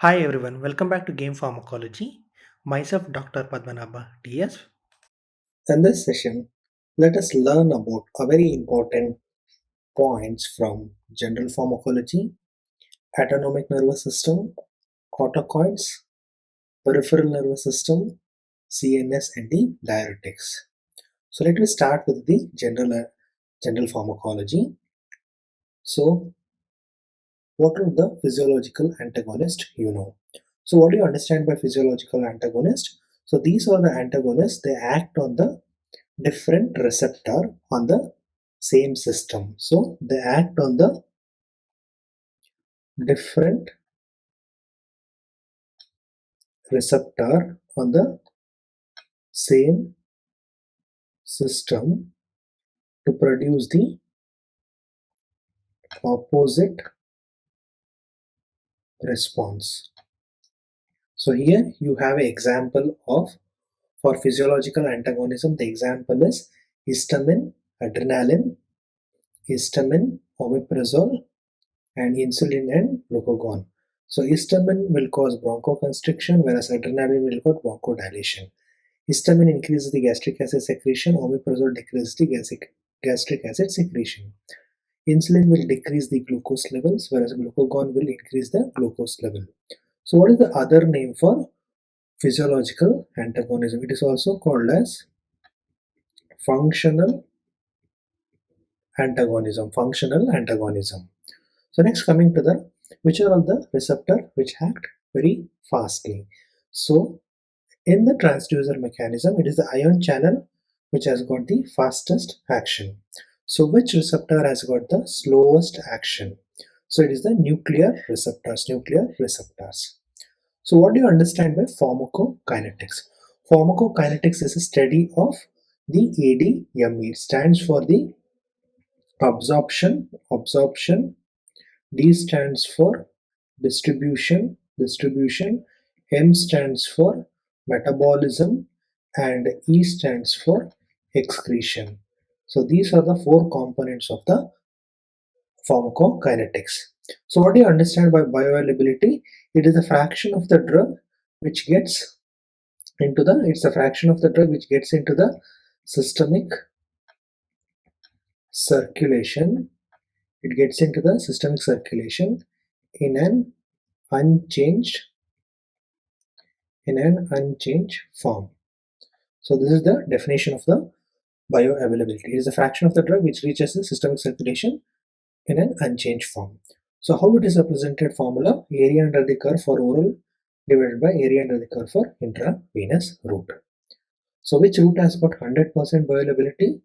Hi everyone, welcome back to Game Pharmacology. Myself, Dr. Padmanabha, TS. In this session, let us learn about a very important points from general pharmacology, autonomic nervous system, Autacoids, peripheral nervous system, CNS and the diuretics. So let me start with the general pharmacology. So what are the physiological antagonist you know? So what do you understand by physiological antagonist? So these are the antagonists, they act on the different receptor on the same system. So they act on the different receptor on the same system to produce the opposite response. So here you have an example of, for physiological antagonism, the example is histamine, adrenaline, histamine, omeprazole, and insulin and glucagon. So histamine will cause bronchoconstriction, whereas adrenaline will cause bronchodilation. Histamine increases the gastric acid secretion, omeprazole decreases the gastric acid secretion. Insulin will decrease the glucose levels, whereas glucagon will increase the glucose level. So what is the other name for physiological antagonism? It is also called as functional antagonism. Functional antagonism. So next, coming to the, which are all the receptor which act very fastly. So in the transducer mechanism, it is the ion channel which has got the fastest action. So which receptor has got the slowest action? So it is the nuclear receptors. So what do you understand by pharmacokinetics? Pharmacokinetics is a study of the ADME. It stands for the absorption. D stands for distribution. M stands for metabolism, and E stands for excretion. So these are the four components of the pharmacokinetics. So what do you understand by bioavailability? It is a fraction of the drug which gets into the, systemic circulation. It gets into the systemic circulation in an unchanged form. So this is the definition of the bioavailability. It is a fraction of the drug which reaches the systemic circulation in an unchanged form. So how it is represented? Formula: area under the curve for oral divided by area under the curve for intravenous route. So which route has got 100% bioavailability?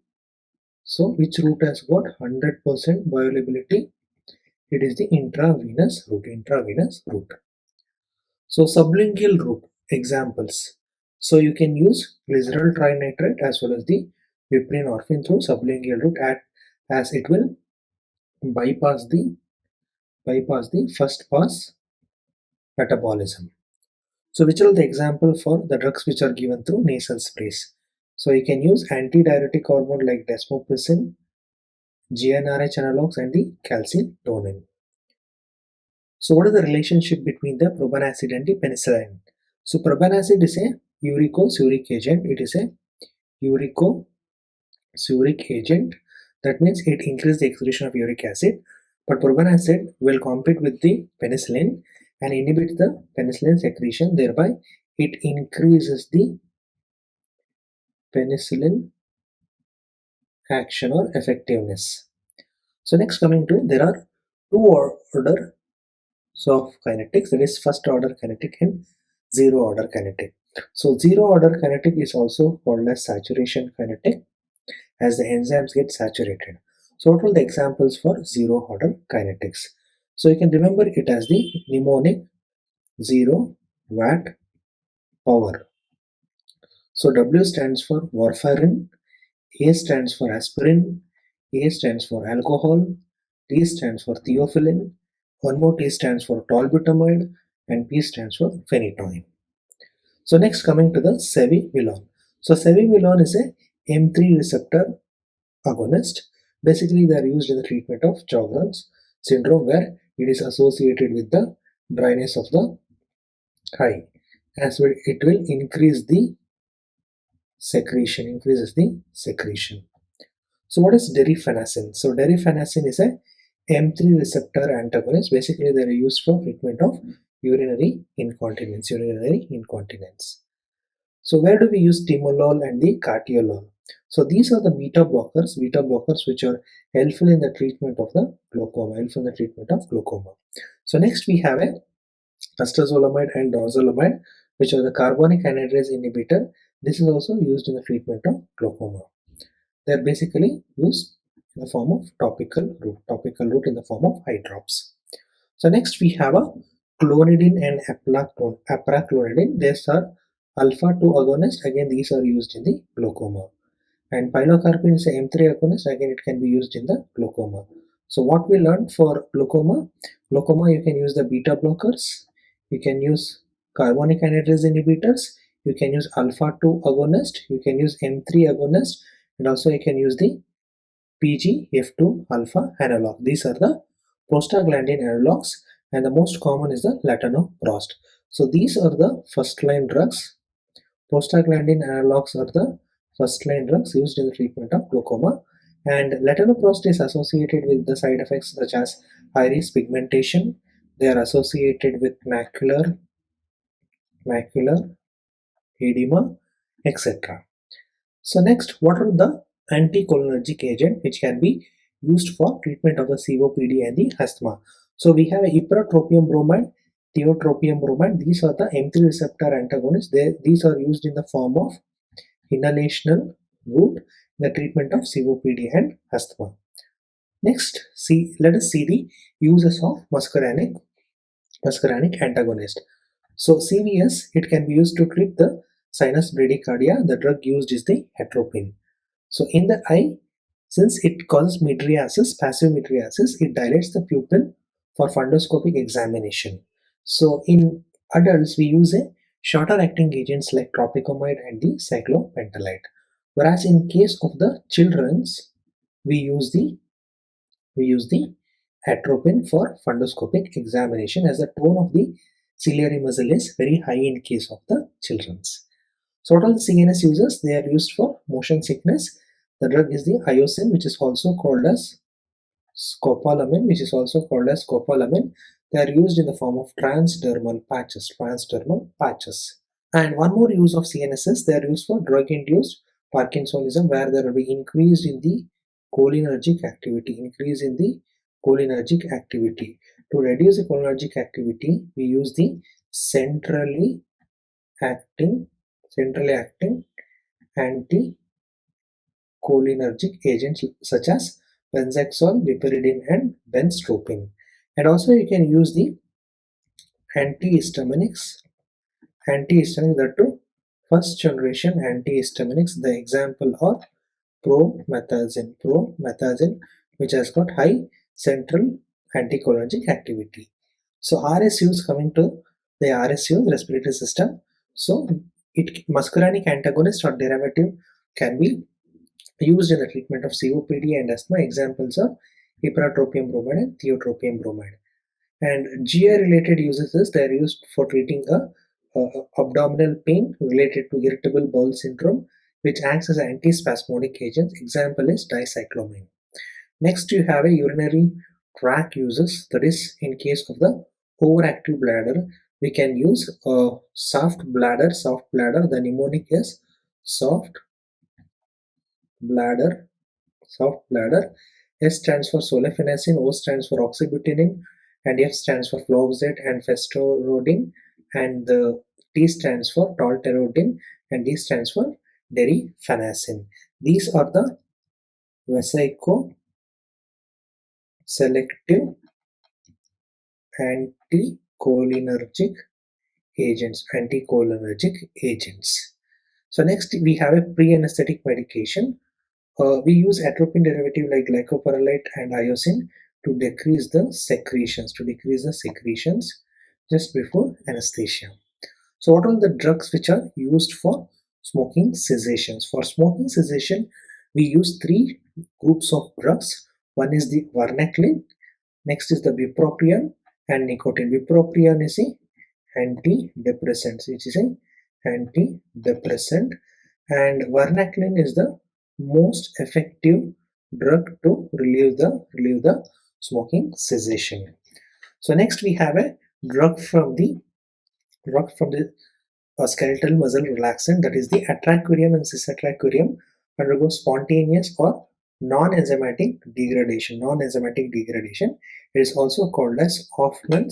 So which route has got 100% bioavailability? It is the intravenous route. So sublingual route examples. So you can use glycerol trinitrate as well as the buprenorphine through sublingual route, as it will bypass the first pass metabolism. So which are the example for the drugs which are given through nasal sprays? So you can use antidiuretic hormone like desmopressin, GnRH analogs, and the calcitonin. So what is the relationship between the propanacid and the penicillin? So propanacid is a uricosuric agent. It is a uricosuric agent. That means it increases the excretion of uric acid. But propanacid will compete with the penicillin and inhibit the penicillin secretion. Thereby, it increases the penicillin action or effectiveness. So next, coming to, there are two order of kinetics, that is first order kinetic and zero order kinetic. So zero order kinetic is also called as saturation kinetic, as the enzymes get saturated. So what are the examples for zero order kinetics? So you can remember it as the mnemonic 0 watt power. So W stands for warfarin, A stands for aspirin, A stands for alcohol, T stands for theophylline, one more T stands for tolbutamide, and P stands for phenytoin. So next, coming to the cevimelan. So cevimelan is a M3 receptor agonist. Basically, they are used in the treatment of Sjogren's syndrome, where it is associated with the dryness of the high, as well it will increase the secretion, increases the secretion. So what is derifenacin? So derifenacin is a M3 receptor antagonist. Basically, they are used for treatment of urinary incontinence. Urinary incontinence. So where do we use timolol and the cartiolol? So these are the beta blockers which are helpful in the treatment of the glaucoma, helpful in the treatment of glaucoma. So next we have a acetazolamide and dorzolamide, which are the carbonic anhydrase inhibitor. This is also used in the treatment of glaucoma. They are basically used in the form of topical route in the form of eye drops. So next we have a clonidine and apraclonidine. These are alpha 2 agonist. Again, these are used in the glaucoma. And pilocarpine is a M3 agonist. Again, it can be used in the glaucoma. So what we learned for glaucoma, you can use the beta blockers, you can use carbonic anhydrase inhibitors, you can use alpha 2 agonist, you can use M3 agonist, and also you can use the PGF2 alpha analog. These are the prostaglandin analogs, and the most common is the latanoprost. So these are the first line drugs. Prostaglandin analogs are the first line drugs used in the treatment of glaucoma, and latanoprost is associated with the side effects such as iris pigmentation. They are associated with macular edema, etc. So next, what are the anticholinergic agent which can be used for treatment of the COPD and the asthma? So we have a ipratropium bromide, tiotropium bromide. These are the M3 receptor antagonists. These are used in the form of inhalational route in the treatment of COPD and asthma. Next, let us see the uses of muscarinic antagonist. So CVS, it can be used to treat the sinus bradycardia. The drug used is the atropine. So in the eye, since it causes mydriasis, passive mydriasis, it dilates the pupil for fundoscopic examination. So in adults, we use a shorter acting agents like tropicamide and the cyclopentolate. Whereas in case of the children's, we use the atropine for fundoscopic examination, as the tone of the ciliary muscle is very high in case of the children's. So what are the CNS uses? They are used for motion sickness. The drug is the iocin, which is also called as scopolamine, They are used in the form of transdermal patches. And one more use of CNS is they are used for drug-induced Parkinsonism, where there will be increase in the cholinergic activity. To reduce the cholinergic activity, we use the centrally acting anticholinergic agents such as benzhexol, piperidine, and benztropine. And also you can use the antihistaminics, that too first generation antihistaminics. The example are promethazine, which has got high central anticholinergic activity. So RSUs, coming to the RSU, respiratory system. So muscarinic antagonist or derivative can be used in the treatment of COPD and asthma. Examples are ipratropium bromide and tiotropium bromide. And GI related uses is they are used for treating abdominal pain related to irritable bowel syndrome, which acts as an antispasmodic agent. Example is dicyclomine. Next, you have a urinary tract uses, that is in case of the overactive bladder, we can use a soft bladder. The mnemonic is soft bladder. S stands for solifenacin, O stands for oxybutynin, and F stands for fluoxetine and festorodin, and the T stands for tolterodin, and D stands for derifenacin. These are the vesico-selective anticholinergic agents. So next we have a pre-anesthetic medication. We use atropine derivative like glycopyrrolate and iocin to decrease the secretions just before anesthesia. So what are the drugs which are used for smoking cessations? For smoking cessation, we use three groups of drugs. One is the varenicline, next is the bupropion and nicotine. Bupropion is a antidepressants, which is a antidepressant, and vernaculine is the most effective drug to relieve the smoking cessation. So next we have a drug from the skeletal muscle relaxant, that is the atracurium and cisatracurium, undergo spontaneous or non-enzymatic degradation. Non-enzymatic degradation. It is also called as Hoffman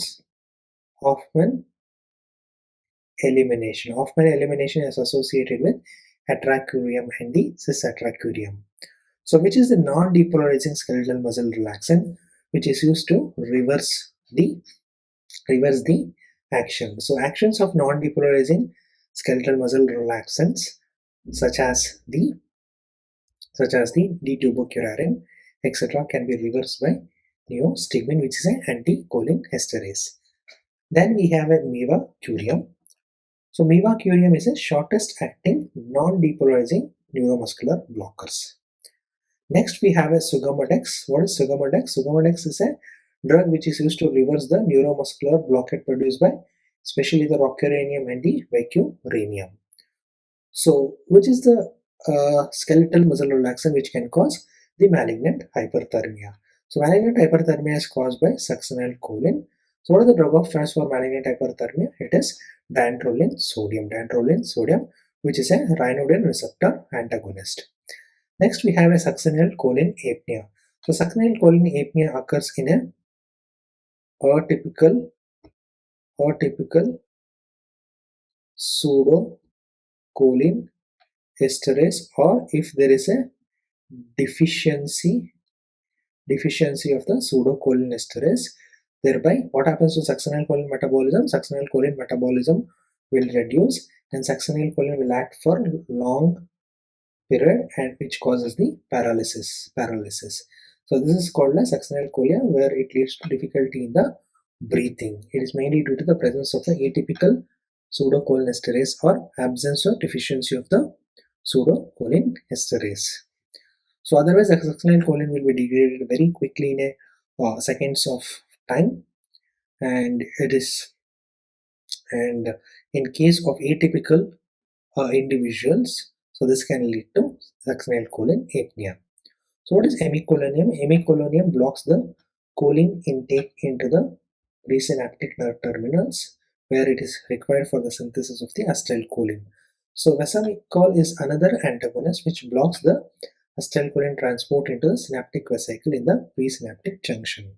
elimination. Hoffman elimination is associated with atracurium and the cisatracurium. So which is the non-depolarizing skeletal muscle relaxant, which is used to reverse the action. So actions of non-depolarizing skeletal muscle relaxants such as the D-tubocurarine, etc., can be reversed by neostigmine, which is an anticholinesterase. Then we have a mevacurium. So mevacurium is a shortest acting non-depolarizing neuromuscular blockers. Next we have a sugammadex. What is sugammadex? Sugammadex is a drug which is used to reverse the neuromuscular blockade produced by especially the rocuronium and the vecuronium. So which is the skeletal muscle relaxant which can cause the malignant hyperthermia. So malignant hyperthermia is caused by succinylcholine. So what is the drug of choice for malignant hyperthermia? It is dantrolene sodium, which is a ryanodine receptor antagonist. Next we have a succinylcholine apnea. So succinylcholine apnea occurs in a atypical pseudocholine esterase, or if there is a deficiency of the pseudocholinesterase. Thereby what happens to succinylcholine metabolism? Succinylcholine metabolism will reduce and succinylcholine will act for long period, and which causes the paralysis. So this is called as succinylcholia, where it leads to difficulty in the breathing. It is mainly due to the presence of the atypical pseudocholinesterase or absence or deficiency of the pseudocholinesterase. So otherwise the succinylcholine will be degraded very quickly in a seconds of time, and in case of atypical individuals, so this can lead to succinylcholine apnea. So what is hemicolonium? Hemicolonium blocks the choline intake into the presynaptic nerve terminals, where it is required for the synthesis of the acetylcholine. So vesicol is another antagonist which blocks the acetylcholine transport into the synaptic vesicle in the presynaptic junction,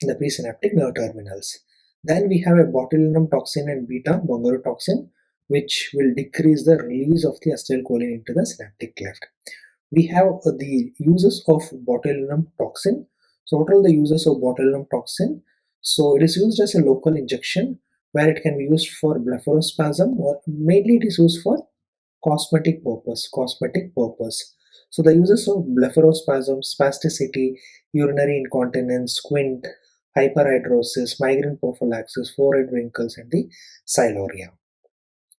in the presynaptic nerve terminals. Then we have a botulinum toxin and beta bungarotoxin, which will decrease the release of the acetylcholine into the synaptic cleft. We have the uses of botulinum toxin. So what are the uses of botulinum toxin? So it is used as a local injection, where it can be used for blepharospasm, or mainly it is used for cosmetic purpose. So the uses of blepharospasm, spasticity, urinary incontinence, squint, hyperhidrosis, migraine prophylaxis, forehead wrinkles, and the siluria.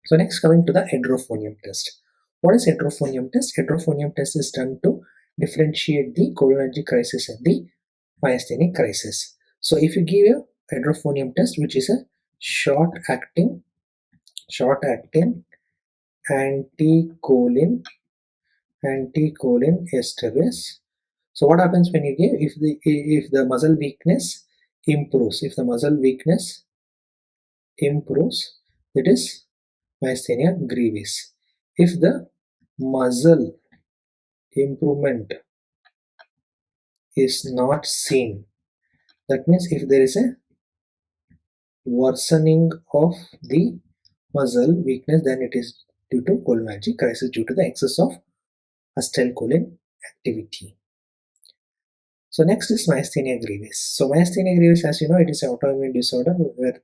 So next, coming to the hydrophonium test. What is hydrophonium test? Hydrophonium test is done to differentiate the cholinergic crisis and the myasthenic crisis. So if you give a hydrophonium test, which is a short acting anticholine esterase. So what happens when you give, if the muscle weakness improves, that is myasthenia gravis. If the muscle improvement is not seen, that means if there is a worsening of the muscle weakness, then it is due to cholinergic crisis, due to the excess of acetylcholine activity. So next is myasthenia gravis. So myasthenia gravis, as you know, it is an autoimmune disorder where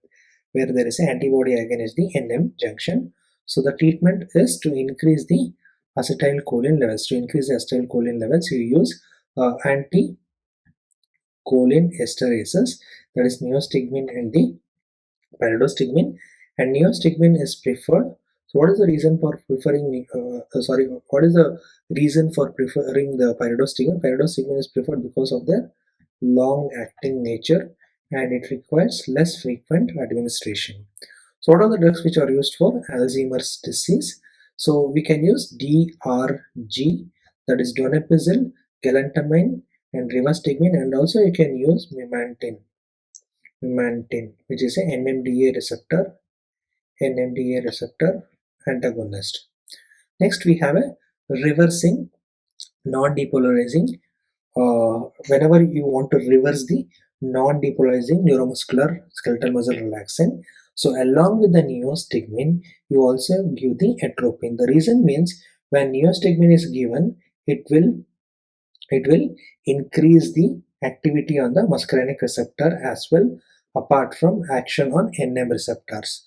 there is an antibody against the NM junction. So the treatment is to increase the acetylcholine levels. To increase the acetylcholine levels, you use anticholine esterases, that is neostigmine and the pyridostigmine. And neostigmine is preferred. So what is the reason for preferring what is the reason for preferring the pyridostigmine? Pyridostigmine is preferred because of their long acting nature, and it requires less frequent administration. So what are the drugs which are used for Alzheimer's disease? So we can use DRG, that is donepezil, galantamine and rivastigmine, and also you can use memantine, which is a NMDA receptor antagonist. Next we have a reversing non-depolarizing. Whenever you want to reverse the non-depolarizing neuromuscular skeletal muscle relaxant, so along with the neostigmine, you also give the atropine. The reason means when neostigmine is given, it will increase the activity on the muscarinic receptor as well, apart from action on NM receptors.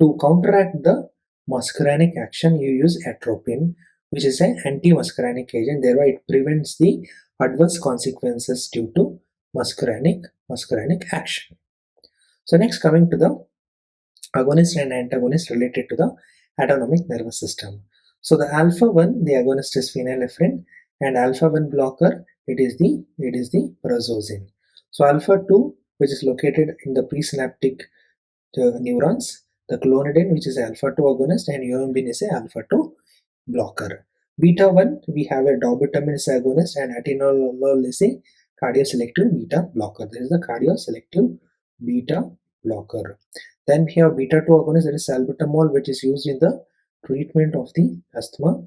To counteract the muscarinic action, you use atropine, which is an anti-muscarinic agent. Thereby, it prevents the adverse consequences due to muscarinic action. So next, coming to the agonist and antagonist related to the autonomic nervous system. So the alpha 1, the agonist is phenylephrine, and alpha 1 blocker, it is the prazosin. So alpha 2, which is located in the presynaptic neurons, the clonidine, which is alpha 2 agonist, and yohimbine is a alpha 2 blocker. Beta 1, we have a dobutamine agonist, and atenolol is a cardioselective beta blocker. This is the cardioselective beta blocker. Then we have beta 2 agonist, that is salbutamol, which is used in the treatment of the asthma,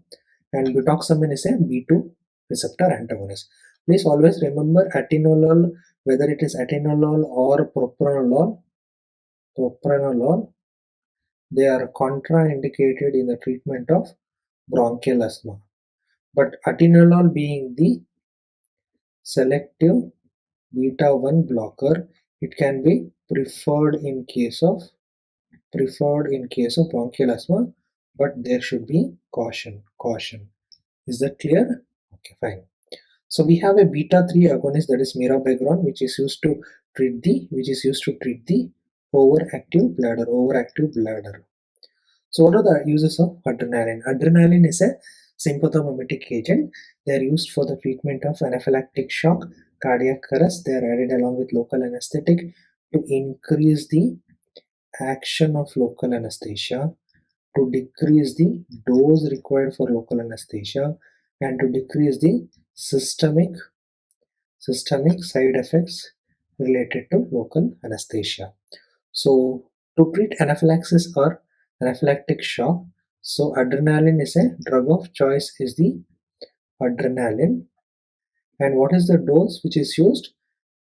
and butoxamine is a B2 receptor antagonist. Please always remember atenolol, whether it is atenolol or propranolol, they are contraindicated in the treatment of bronchial asthma. But atenolol being the selective beta 1 blocker, it can be preferred in case of bronchial asthma, but there should be caution. Is that clear? Okay, fine. So we have a beta 3 agonist, that is mirabegron, which is used to treat the overactive bladder. So what are the uses of adrenaline? Adrenaline is a sympathomimetic agent. They are used for the treatment of anaphylactic shock, cardiac arrest. They are added along with local anesthetic to increase the action of local anesthesia, to decrease the dose required for local anesthesia, and to decrease the systemic side effects related to local anesthesia. So to treat anaphylaxis or anaphylactic shock, so adrenaline is a drug of choice, is the adrenaline. And what is the dose which is used?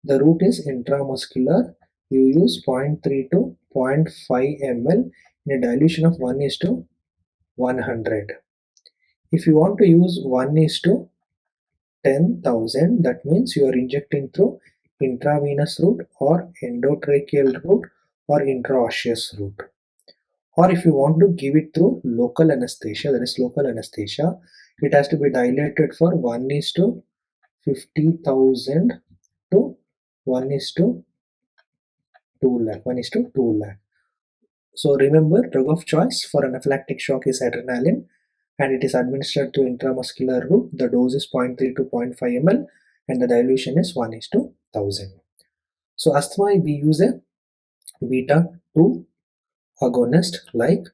The route is intramuscular. You use 0.3 to 0.5 ml in a dilution of 1 is to 100. If you want to use 1 is to 10,000, that means you are injecting through intravenous route or endotracheal route or intraosseous route. Or if you want to give it through local anesthesia, that is local anesthesia, it has to be dilated for 1 is to 50,000 to 1 is to 2 lakh, 1 is to 2 lakh. So remember, drug of choice for anaphylactic shock is adrenaline, and it is administered through intramuscular route. The dose is 0.3 to 0.5 ml and the dilution is 1 is to 1000. So asthma, we use a beta 2 agonist like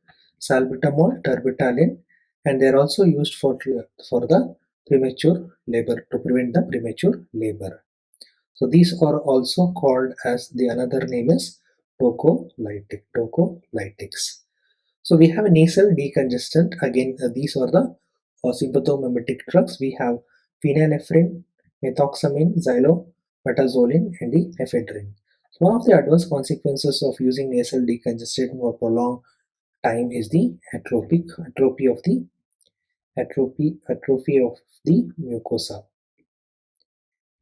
salbutamol, terbutaline, and they are also used for the premature labor, to prevent the premature labor. So these are also called as, the another name is tocolytics. So we have a nasal decongestant. Again, these are the sympathomimetic drugs. We have phenylephrine, methoxamine, xylometazoline, and the ephedrine. So one of the adverse consequences of using nasal decongestant for prolonged time is the atrophy of the mucosa,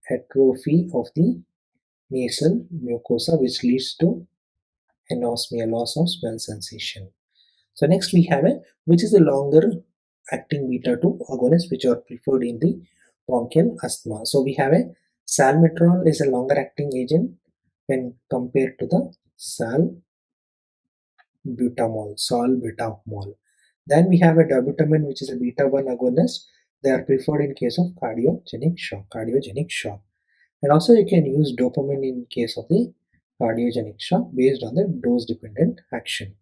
atrophy of the nasal mucosa, which leads to anosmia, loss of smell sensation. So next we have which is the longer acting beta 2 agonists which are preferred in the bronchial asthma. So we have a salmeterol is a longer acting agent when compared to the salbutamol. Then we have a dobutamine, which is a beta 1 agonist. They are preferred in case of cardiogenic shock. And also you can use dopamine in case of the cardiogenic shock based on the dose-dependent action.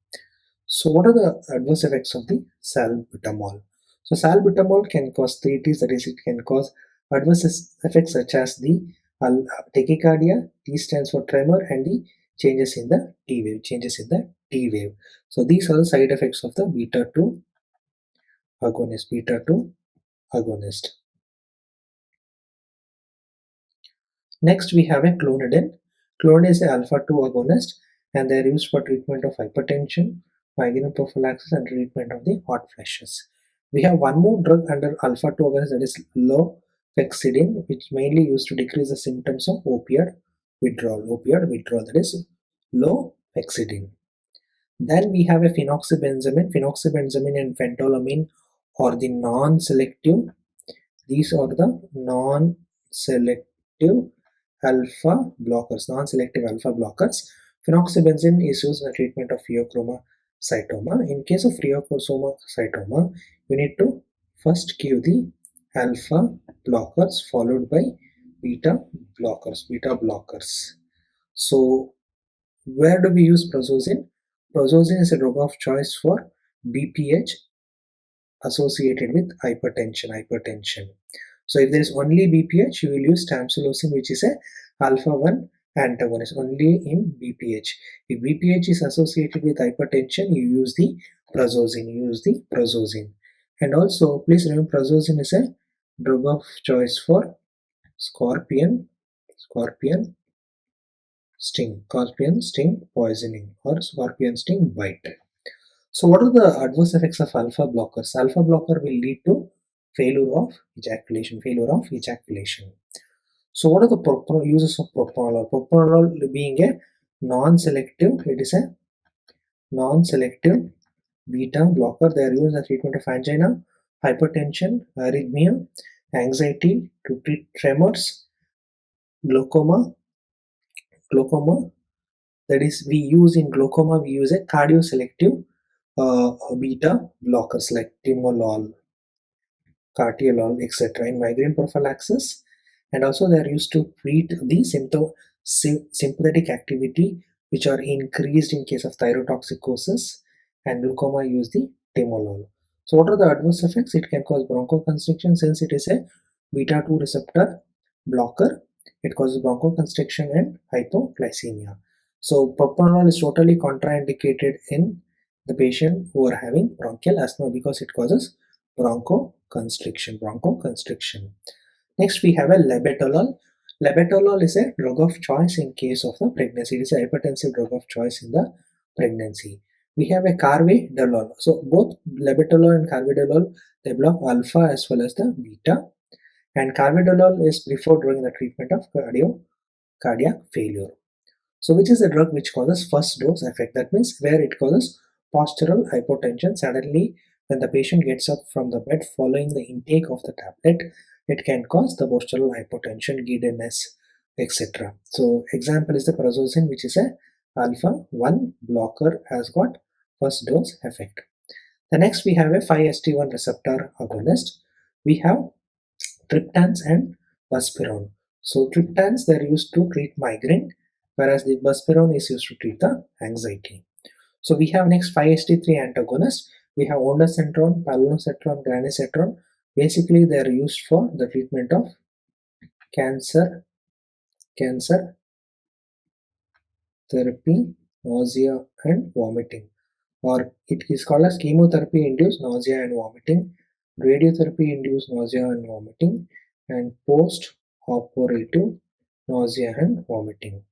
So what are the adverse effects of the salbutamol? So salbutamol can cause three T's, that is, it can cause adverse effects such as the tachycardia, T stands for tremor, and the changes in the T wave. So these are the side effects of the beta 2 agonist. Next, we have a clonidine. Clonidine is an alpha-2 agonist, and they are used for treatment of hypertension, migraine prophylaxis, and treatment of the hot flashes. We have one more drug under alpha-2 agonist, that is lofexidine, which mainly used to decrease the symptoms of opioid withdrawal. That is lofexidine. Then we have a phenoxybenzamine. Phenoxybenzamine and phentolamine are the non-selective. These are the non-selective alpha blockers. Phenoxybenzone is used in the treatment of pheochromocytoma. In case of pheochromocytoma, you need to first give the alpha blockers followed by beta blockers. So where do we use prazosin? Prazosin is a drug of choice for BPH associated with hypertension. So if there is only BPH, you will use tamsulosin, which is a alpha-1 antagonist only in BPH. If BPH is associated with hypertension, you use the prazosin. And also, please remember, prazosin is a drug of choice for scorpion sting poisoning or scorpion sting bite. So what are the adverse effects of alpha blockers? Alpha blocker will lead to failure of ejaculation. So what are the uses of propranolol? Propranolol being a non-selective, it is a non-selective beta blocker. They are used in the treatment of angina, hypertension, arrhythmia, anxiety, to treat tremors, glaucoma. That is, we use a cardioselective beta blockers like timolol, cartiolol, etc. in migraine prophylaxis, and also they are used to treat the sympathetic activity which are increased in case of thyrotoxicosis, and glaucoma use the timolol. So what are the adverse effects? It can cause bronchoconstriction since it is a beta 2 receptor blocker. It causes bronchoconstriction and hypoglycemia. So propranolol is totally contraindicated in the patient who are having bronchial asthma because it causes bronchoconstriction. Next, we have a labetalol. Labetalol is a drug of choice in case of the pregnancy. It is a hypertensive drug of choice in the pregnancy. We have a carvedilol. So both labetalol and carvedilol, they block alpha as well as the beta. And carvedilol is preferred during the treatment of cardiac failure. So which is a drug which causes first dose effect? That means where it causes postural hypotension. Suddenly, when the patient gets up from the bed following the intake of the tablet, it can cause the postural hypotension, giddiness, etc. So example is the prazosin, which is a alpha-1 blocker, has got first dose effect. The next we have a 5-HT1 receptor agonist. We have triptans and buspirone. So triptans, they are used to treat migraine, whereas the buspirone is used to treat the anxiety. So we have next 5-HT3 antagonists. We have ondansetron, palinosetron, granisetron. Basically, they are used for the treatment of cancer therapy, nausea and vomiting, or it is called as chemotherapy-induced nausea and vomiting, radiotherapy-induced nausea and vomiting, and post-operative nausea and vomiting.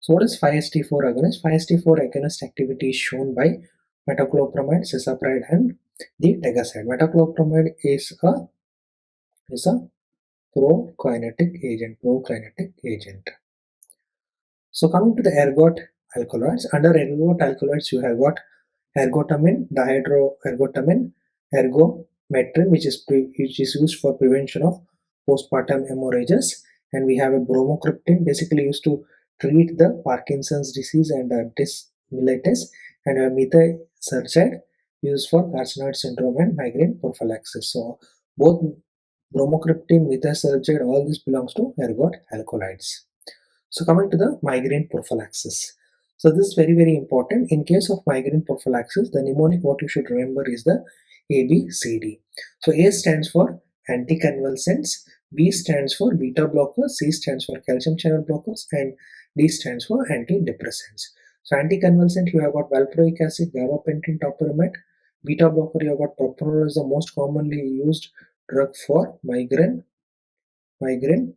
So what is 5-HT4 agonist? 5-HT4 agonist activity is shown by metoclopramide, cisapride, and the tegacide. Metoclopramide is a prokinetic agent. So coming to the ergot alkaloids, under ergot alkaloids you have got ergotamine, dihydroergotamine, ergometrin, which is used for prevention of postpartum hemorrhages, and we have a bromocriptine, basically used to treat the Parkinson's disease and diabetes mellitus, and a methotrexate used for carcinoid syndrome and migraine prophylaxis. So both bromocriptine, methotrexate, all this belongs to ergot alkaloids. So coming to the migraine prophylaxis. So this is very important. In case of migraine prophylaxis, the mnemonic what you should remember is the ABCD. So A stands for anticonvulsants, B stands for beta blockers, C stands for calcium channel blockers, and D stands for antidepressants. So anticonvulsant you have got valproic acid, gabapentin, topiramate. Beta blocker you have got propranolol is the most commonly used drug for migraine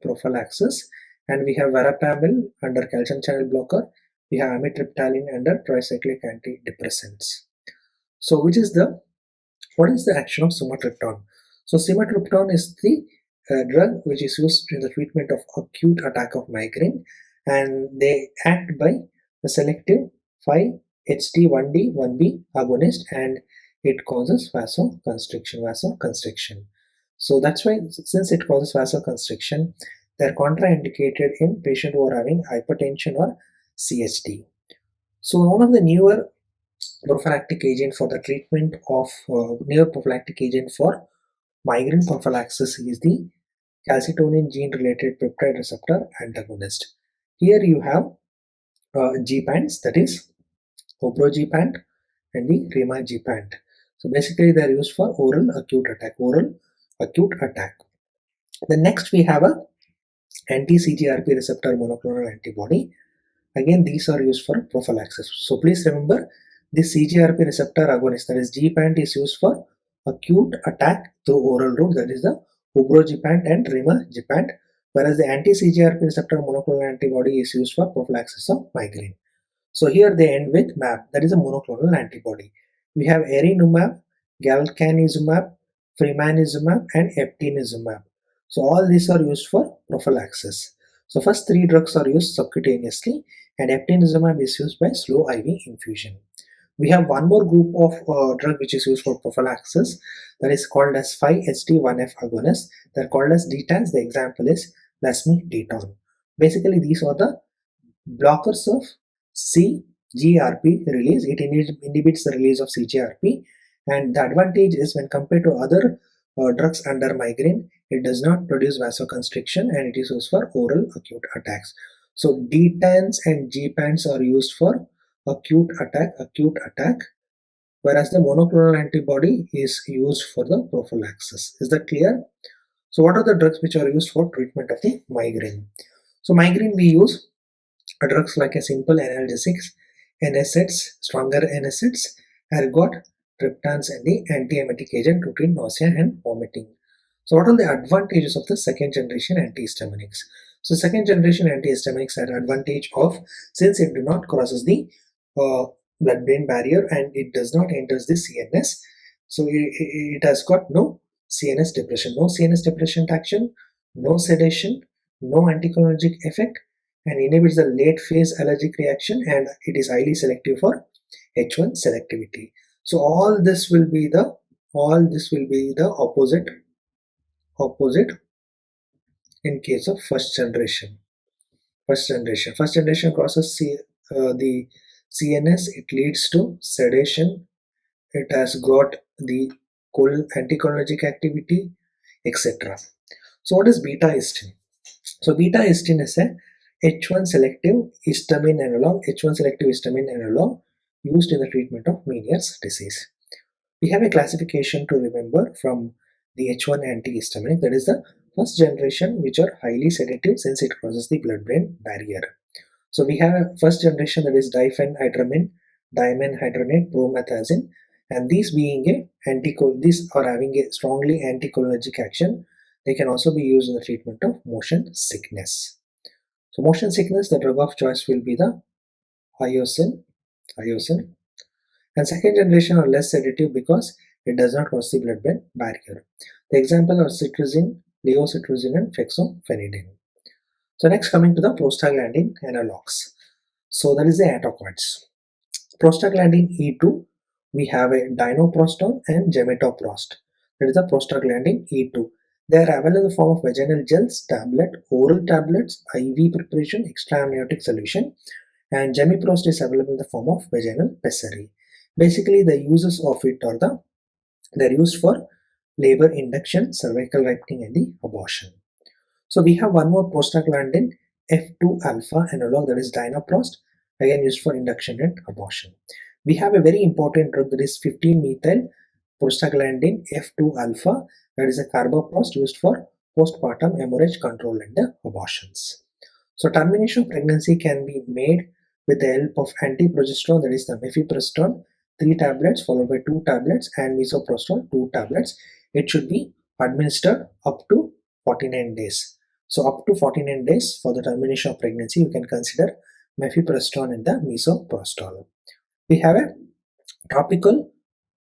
prophylaxis, and we have verapamil under calcium channel blocker. We have amitriptyline under tricyclic antidepressants. So what is the action of sumatriptan? So sumatriptan is the drug which is used in the treatment of acute attack of migraine, and they act by the selective 5-HT1D1B agonist, and it causes vasoconstriction. So that's why, since it causes vasoconstriction, they're contraindicated in patients who are having hypertension or CHD. So one of the newer prophylactic agent for the treatment of newer prophylactic agent for migraine prophylaxis is the calcitonin gene related peptide receptor antagonist. Here you have GPANTs, that is obrogepant and the rimagepant. So basically they are used for oral acute attack. Then next we have a anti-CGRP receptor monoclonal antibody. Again, these are used for prophylaxis. So please remember, this CGRP receptor agonist, that is GPANT, is used for acute attack through oral route, that is the ubrogepant and rimagepant, whereas the anti-CGRP receptor monoclonal antibody is used for prophylaxis of migraine. So here they end with MAP, that is a monoclonal antibody. We have erinumab, galcanezumab, fremanezumab, and eptinezumab. So all these are used for prophylaxis. So first three drugs are used subcutaneously, and eptinezumab is used by slow IV infusion. We have one more group of drug which is used for prophylaxis, that is called as 5-HT1F agonists. They are called as DTANs. The example is lasmiditan. Basically, these are the blockers of CGRP release. It inhibits the release of CGRP, and the advantage is when compared to other drugs under migraine, it does not produce vasoconstriction, and it is used for oral acute attacks. So DTANs and GPANs are used for acute attack, whereas the monoclonal antibody is used for the prophylaxis. Is that clear? So what are the drugs which are used for treatment of the migraine? So migraine we use drugs like a simple analgesics, NSAIDs, stronger NSAIDs, ergot, triptans, and the antiemetic agent to treat nausea and vomiting. So what are the advantages of the second generation antihistaminics? So second generation antihistaminics had advantage of, since it do not crosses the blood-brain barrier and it does not enters the CNS, so it has got no CNS depression action, no sedation, no anticholinergic effect, and inhibits the late phase allergic reaction, and it is highly selective for H1 selectivity. So all this will be the opposite in case of first generation. First generation crosses the CNS, it leads to sedation, it has got the anticholinergic activity, etc. So what is beta histamine? So beta histamine is a H1 selective histamine analog used in the treatment of Meniere's disease. We have a classification to remember from the H1 antihistaminic, that is the first generation, which are highly sedative since it crosses the blood-brain barrier. So we have a first generation, that is diphenhydramine, dimenhydrinate, promethazine, and these are having a strongly anticholinergic action. They can also be used in the treatment of motion sickness. So motion sickness, the drug of choice will be the hyoscine. And second generation are less sedative because it does not cross the blood-brain barrier. The example are cetirizine, leocetirizine, and fexofenadine. So next, coming to the prostaglandin analogs. So that is the Autacoids. Prostaglandin E2, we have a dinoproston and gemetoprost. That is the prostaglandin E2. They are available in the form of vaginal gels, oral tablets, IV preparation, extra-amniotic solution, and gemiprost is available in the form of vaginal pessary. Basically, the uses of it are they're used for labor induction, cervical ripening, and the abortion. So we have one more prostaglandin, F2 alpha analog, that is dinoprost, again used for induction and abortion. We have a very important drug, that is 15-methyl prostaglandin F2 alpha, that is a carbaprost used for postpartum hemorrhage control and abortions. So termination of pregnancy can be made with the help of antiprogesterone, that is the mifepristone, 3 tablets followed by 2 tablets, and misoprostol, 2 tablets. It should be administered up to 49 days. So up to 49 days for the termination of pregnancy, you can consider mifepristone and the misoprostol. We have a topical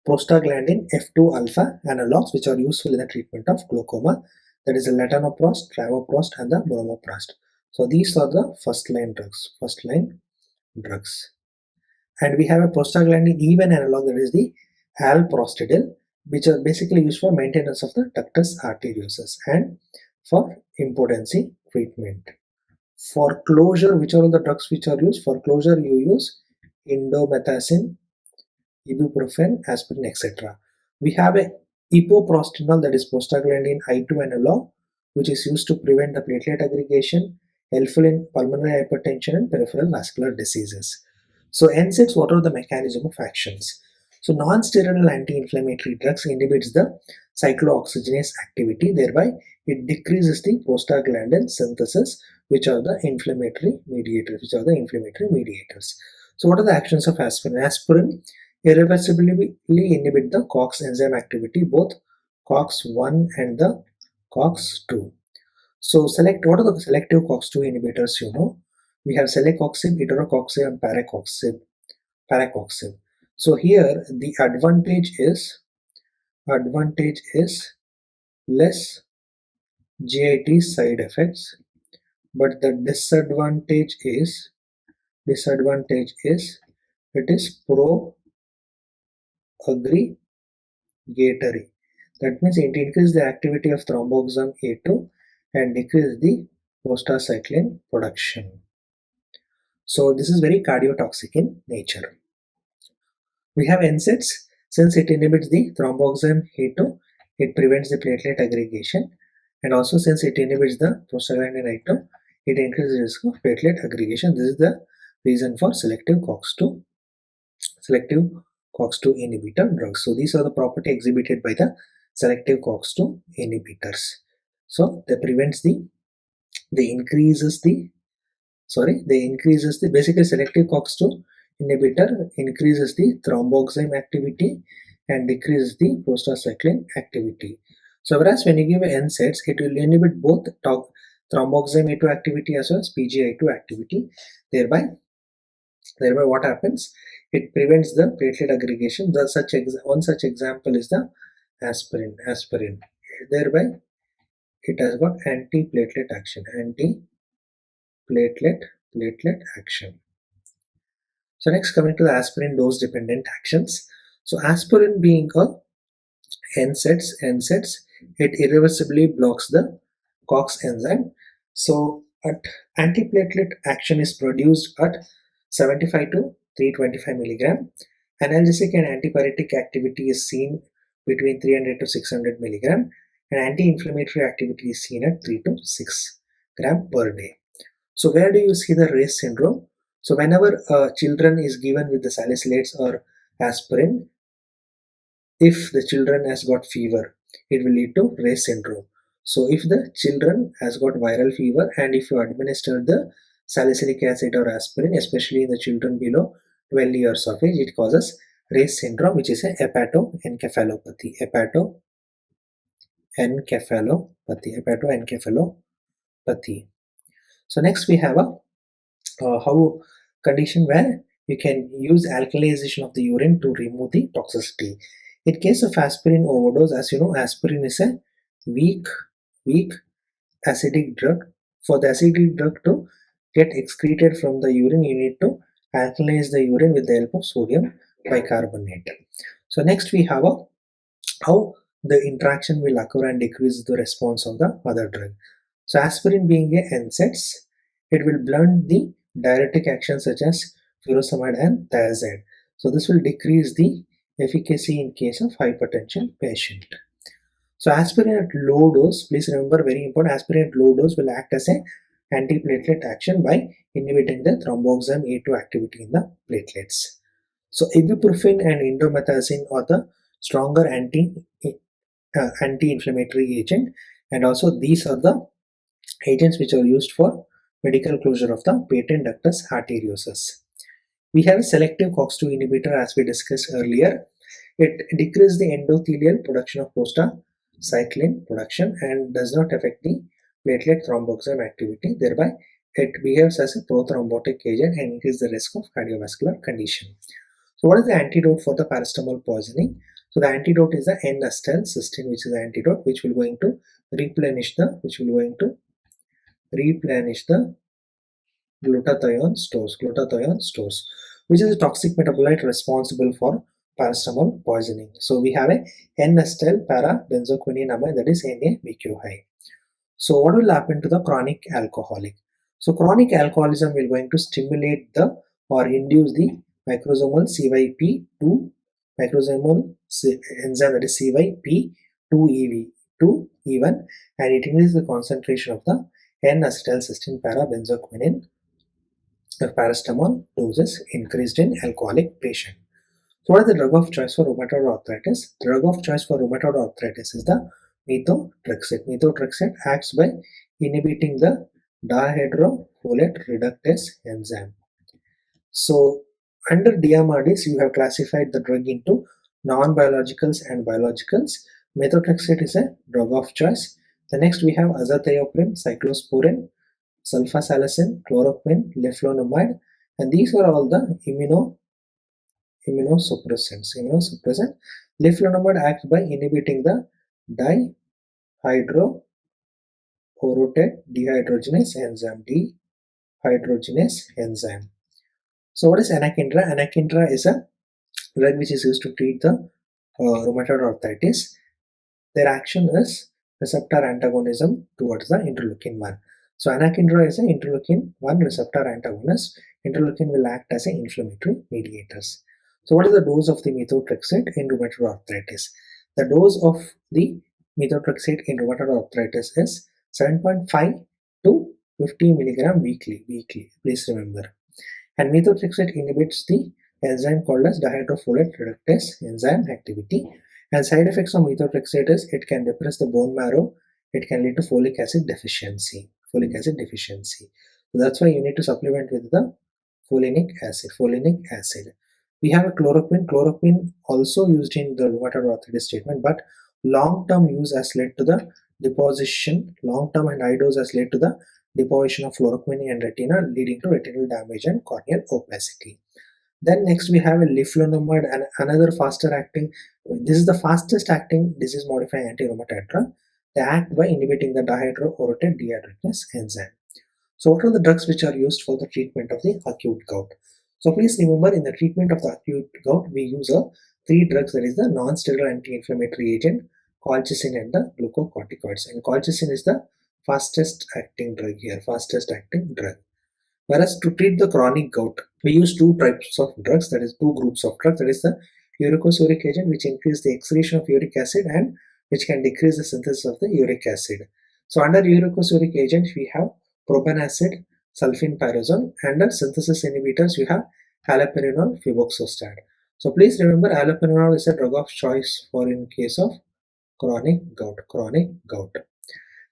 prostaglandin F2 alpha analogs which are useful in the treatment of glaucoma, that is the latanoprost, travoprost and the bromoprost. So these are the first line drugs. And we have a prostaglandin even analog, that is the alprostadil, which are basically used for maintenance of the ductus arteriosus and for impotency treatment. For closure, which are all the drugs which are used? For closure, you use indomethacin, ibuprofen, aspirin, etc. We have a epoprostenol, that is prostaglandin I2 analog, which is used to prevent the platelet aggregation, helpful in pulmonary hypertension and peripheral vascular diseases. So NSAIDs, what are the mechanism of actions? So non-steroidal anti-inflammatory drugs inhibits the cyclooxygenase activity, thereby it decreases the prostaglandin synthesis, which are the inflammatory mediators. So what are the actions of aspirin? Aspirin irreversibly inhibit the COX enzyme activity, both COX-1 and the COX-2. So what are the selective COX-2 inhibitors? We have celecoxib, etocoxib, and paracoxib. So here the advantage is less GIT side effects, but the disadvantage is it is pro-aggregatory. That means it increases the activity of thromboxane A2 and decreases the prostacyclin production. So this is very cardiotoxic in nature. We have NSAIDs. Since it inhibits the thromboxane A2, it prevents the platelet aggregation, and also since it inhibits the prostaglandin I2, it increases the risk of platelet aggregation. This is the reason for selective COX-2 inhibitor drugs. So these are the property exhibited by the selective COX-2 inhibitors. So they increases the basically selective COX-2 inhibitor increases the thromboxane activity and decreases the prostacyclin activity. So whereas when you give NSAIDs, it will inhibit both thromboxane A2 activity as well as PGI2 activity. Thereby what happens? It prevents the platelet aggregation. One such example is the aspirin. Thereby it has got anti-platelet action. So next, coming to the aspirin dose dependent actions. So aspirin being a NSAIDs, it irreversibly blocks the COX enzyme. So antiplatelet action is produced at 75 to 325 milligram. Analgesic and antipyretic activity is seen between 300 to 600 milligram, and anti-inflammatory activity is seen at 3 to 6 gram per day. So where do you see the race syndrome? So whenever children is given with the salicylates or aspirin, if the children has got fever, it will lead to race syndrome. So if the children has got viral fever and if you administer the salicylic acid or aspirin, especially in the children below 12 years of age, it causes race syndrome, which is a hepatoencephalopathy. So next we have a condition where you can use alkalization of the urine to remove the toxicity. In case of aspirin overdose, as you know, aspirin is a weak acidic drug. For the acidic drug to get excreted from the urine, you need to alkalize the urine with the help of sodium bicarbonate. So next we have how the interaction will occur and decrease the response of the other drug. So aspirin being a NSAIDs, it will blunt the diuretic action such as furosemide and thiazide. So this will decrease the efficacy in case of hypertension patient. So aspirin at low dose, please remember, very important, aspirin at low dose will act as a antiplatelet action by inhibiting the thromboxane A2 activity in the platelets. So ibuprofen and indomethacin are the stronger anti-inflammatory agent, and also these are the agents which are used for medical closure of the patent ductus arteriosus. We have a selective COX-2 inhibitor as we discussed earlier. It decreases the endothelial production of prostacyclin production and does not affect the platelet thromboxane activity. Thereby, it behaves as a prothrombotic agent and increases the risk of cardiovascular condition. So, what is the antidote for the paracetamol poisoning? So, the antidote is the N-acetylcysteine, which is the antidote which will going to replenish the glutathione stores, which is a toxic metabolite responsible for paracetamol poisoning. So we have a N-acetyl para benzoquinonamide, that is NABQI. So what will happen to the chronic alcoholic? So chronic alcoholism will going to stimulate the or induce the microsomal CYP2 enzyme, that is CYP2E1, and it increases the concentration of the N-acetylcysteine para benzoquinone paracetamol doses increased in alcoholic patient. So what is the drug of choice for rheumatoid arthritis? The drug of choice for rheumatoid arthritis is the methotrexate. Methotrexate acts by inhibiting the dihydrofolate reductase enzyme. So under DMRDs, you have classified the drug into non-biologicals and biologicals. Methotrexate is a drug of choice. The next we have azathioprine, cyclosporin, sulfasalazine, chloroquine, leflunomide, and these are all the immunosuppressants. Leflunomide acts by inhibiting the dihydroorotate dehydrogenase enzyme. So what is anakinra? Anakinra is a drug which is used to treat the rheumatoid arthritis. Their action is receptor antagonism towards the interleukin 1. So anakinra is an interleukin 1 receptor antagonist. Interleukin will act as an inflammatory mediators. So what is the dose of the methotrexate in rheumatoid arthritis? The dose of the methotrexate in rheumatoid arthritis is 7.5 to 50 milligram weekly. Please remember. And methotrexate inhibits the enzyme called as dihydrofolate reductase enzyme activity. And side effects of methotrexate is it can depress the bone marrow. It can lead to folic acid deficiency. So that's why you need to supplement with the folinic acid. We have a chloroquine. Chloroquine also used in the rheumatoid arthritis treatment, but long-term use has led to the deposition. Long-term and high dose has led to the deposition of fluoroquine in retina, leading to retinal damage and corneal opacity. Then next we have a leflunomide, and another faster acting. This is the fastest acting disease modifying anti-rheumatoid drug. They act by inhibiting the dihydroorotate dehydrogenase enzyme. So what are the drugs which are used for the treatment of the acute gout? So please remember, in the treatment of the acute gout, we use three drugs, that is the non-steroidal anti-inflammatory agent, colchicine, and the glucocorticoids. And colchicine is the fastest acting drug here, Whereas to treat the chronic gout, we use two types of drugs, that is two groups of drugs, that is the uricosuric agent, which increases the excretion of uric acid and which can decrease the synthesis of the uric acid. So under uricosuric agent, we have propanacid, sulfenpyrazole, and under synthesis inhibitors, we have allopurinol, febuxostat. So please remember, allopurinol is a drug of choice for in case of chronic gout.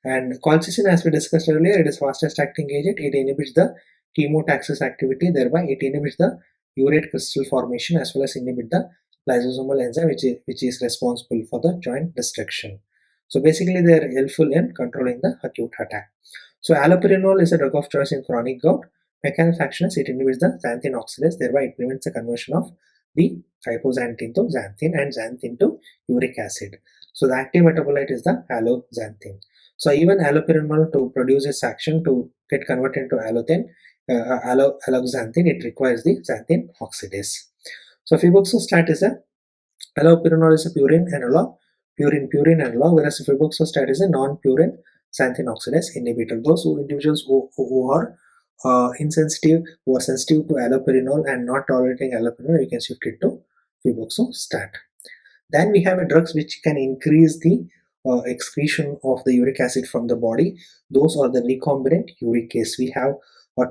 And colchicine, as we discussed earlier, it is fastest acting agent. It inhibits the chemotaxis activity, thereby it inhibits the urate crystal formation as well as inhibit the lysosomal enzyme which is responsible for the joint destruction. So basically they are helpful in controlling the acute attack. So allopurinol is a drug of choice in chronic gout. Mechanism of action is it inhibits the xanthine oxidase, thereby it prevents the conversion of the hypoxanthine to xanthine and xanthine to uric acid. So the active metabolite is the alloxanthine. So even allopurinol, to produce its action to get converted into alloxanthine, it requires the xanthine oxidase. So febuxostat is allopurinol is a purine analog, whereas febuxostat is a non-purine xanthine oxidase inhibitor. Those individuals who are insensitive, who are sensitive to allopurinol and not tolerating allopurinol, you can shift it to febuxostat. Then we have drugs which can increase the excretion of the uric acid from the body. Those are the recombinant uricase. We have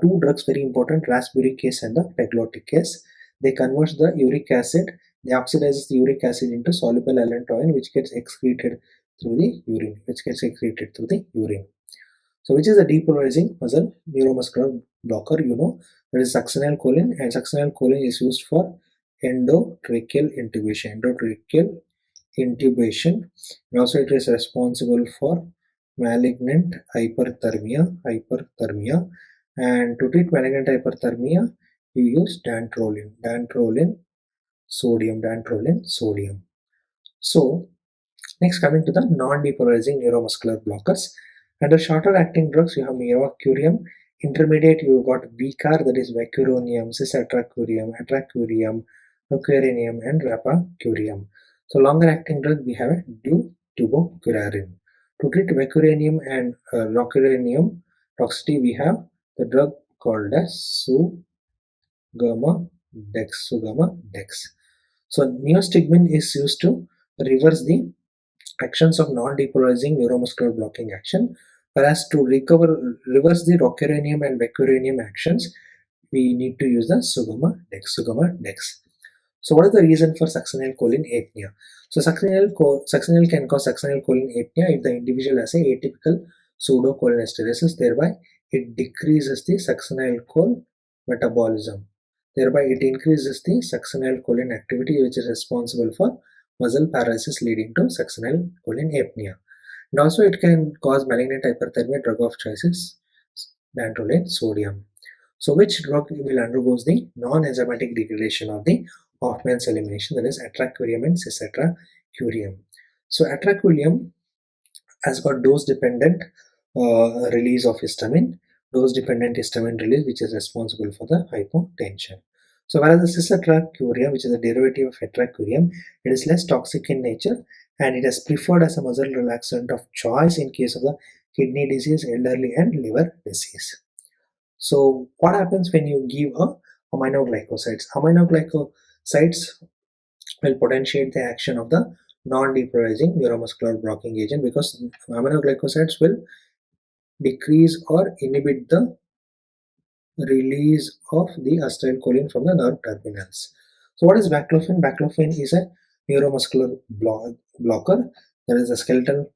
two drugs very important, rasburicase and the pegloticase. They convert the uric acid, they oxidize the uric acid into soluble allantoin, which gets excreted through the urine. So which is a depolarizing muscle neuromuscular blocker? That is succinylcholine, and succinylcholine is used for endotracheal intubation, and also it is responsible for malignant hyperthermia, and to treat malignant hyperthermia you use dantrolene sodium. So next, coming to the non-depolarizing neuromuscular blockers. Under shorter acting drugs, you have mevacurium. Intermediate, you got VCAR, that is vecuronium, cisatracurium, atracurium, rocuronium, and rapacurium. So longer acting drug, we have tubocurarin. To treat vecuronium and rocuronium toxicity, we have the drug called as Sugama-dex. So neostigmine is used to reverse the actions of non-depolarizing neuromuscular blocking action, whereas to reverse the rocuronium and vecuronium actions, we need to use the Sugama-dex. So what is the reason for succinylcholine apnea? So succinyl can cause succinylcholine apnea if the individual has a atypical pseudocholinesterase, thereby it decreases the succinylchol metabolism. Thereby it increases the succinylcholine activity, which is responsible for muscle paralysis leading to succinylcholine apnea. And also it can cause malignant hyperthermia. Drug of choice is dantrolene sodium. So which drug will undergo the non-enzymatic degradation of the Hoffman's elimination, that is atracurium and cisatracurium. So atracurium has got dose-dependent release of histamine, dose-dependent histamine release, which is responsible for the hypotension. So whereas the cisatracurium, which is a derivative of atracurium, it is less toxic in nature and it is preferred as a muscle relaxant of choice in case of the kidney disease, elderly and liver disease. So what happens when you give aminoglycosides? Aminoglycosides will potentiate the action of the non-depolarizing neuromuscular blocking agent, because aminoglycosides will decrease or inhibit the release of the acetylcholine from the nerve terminals. So what is baclofen? Baclofen is a neuromuscular blocker. There is a skeletal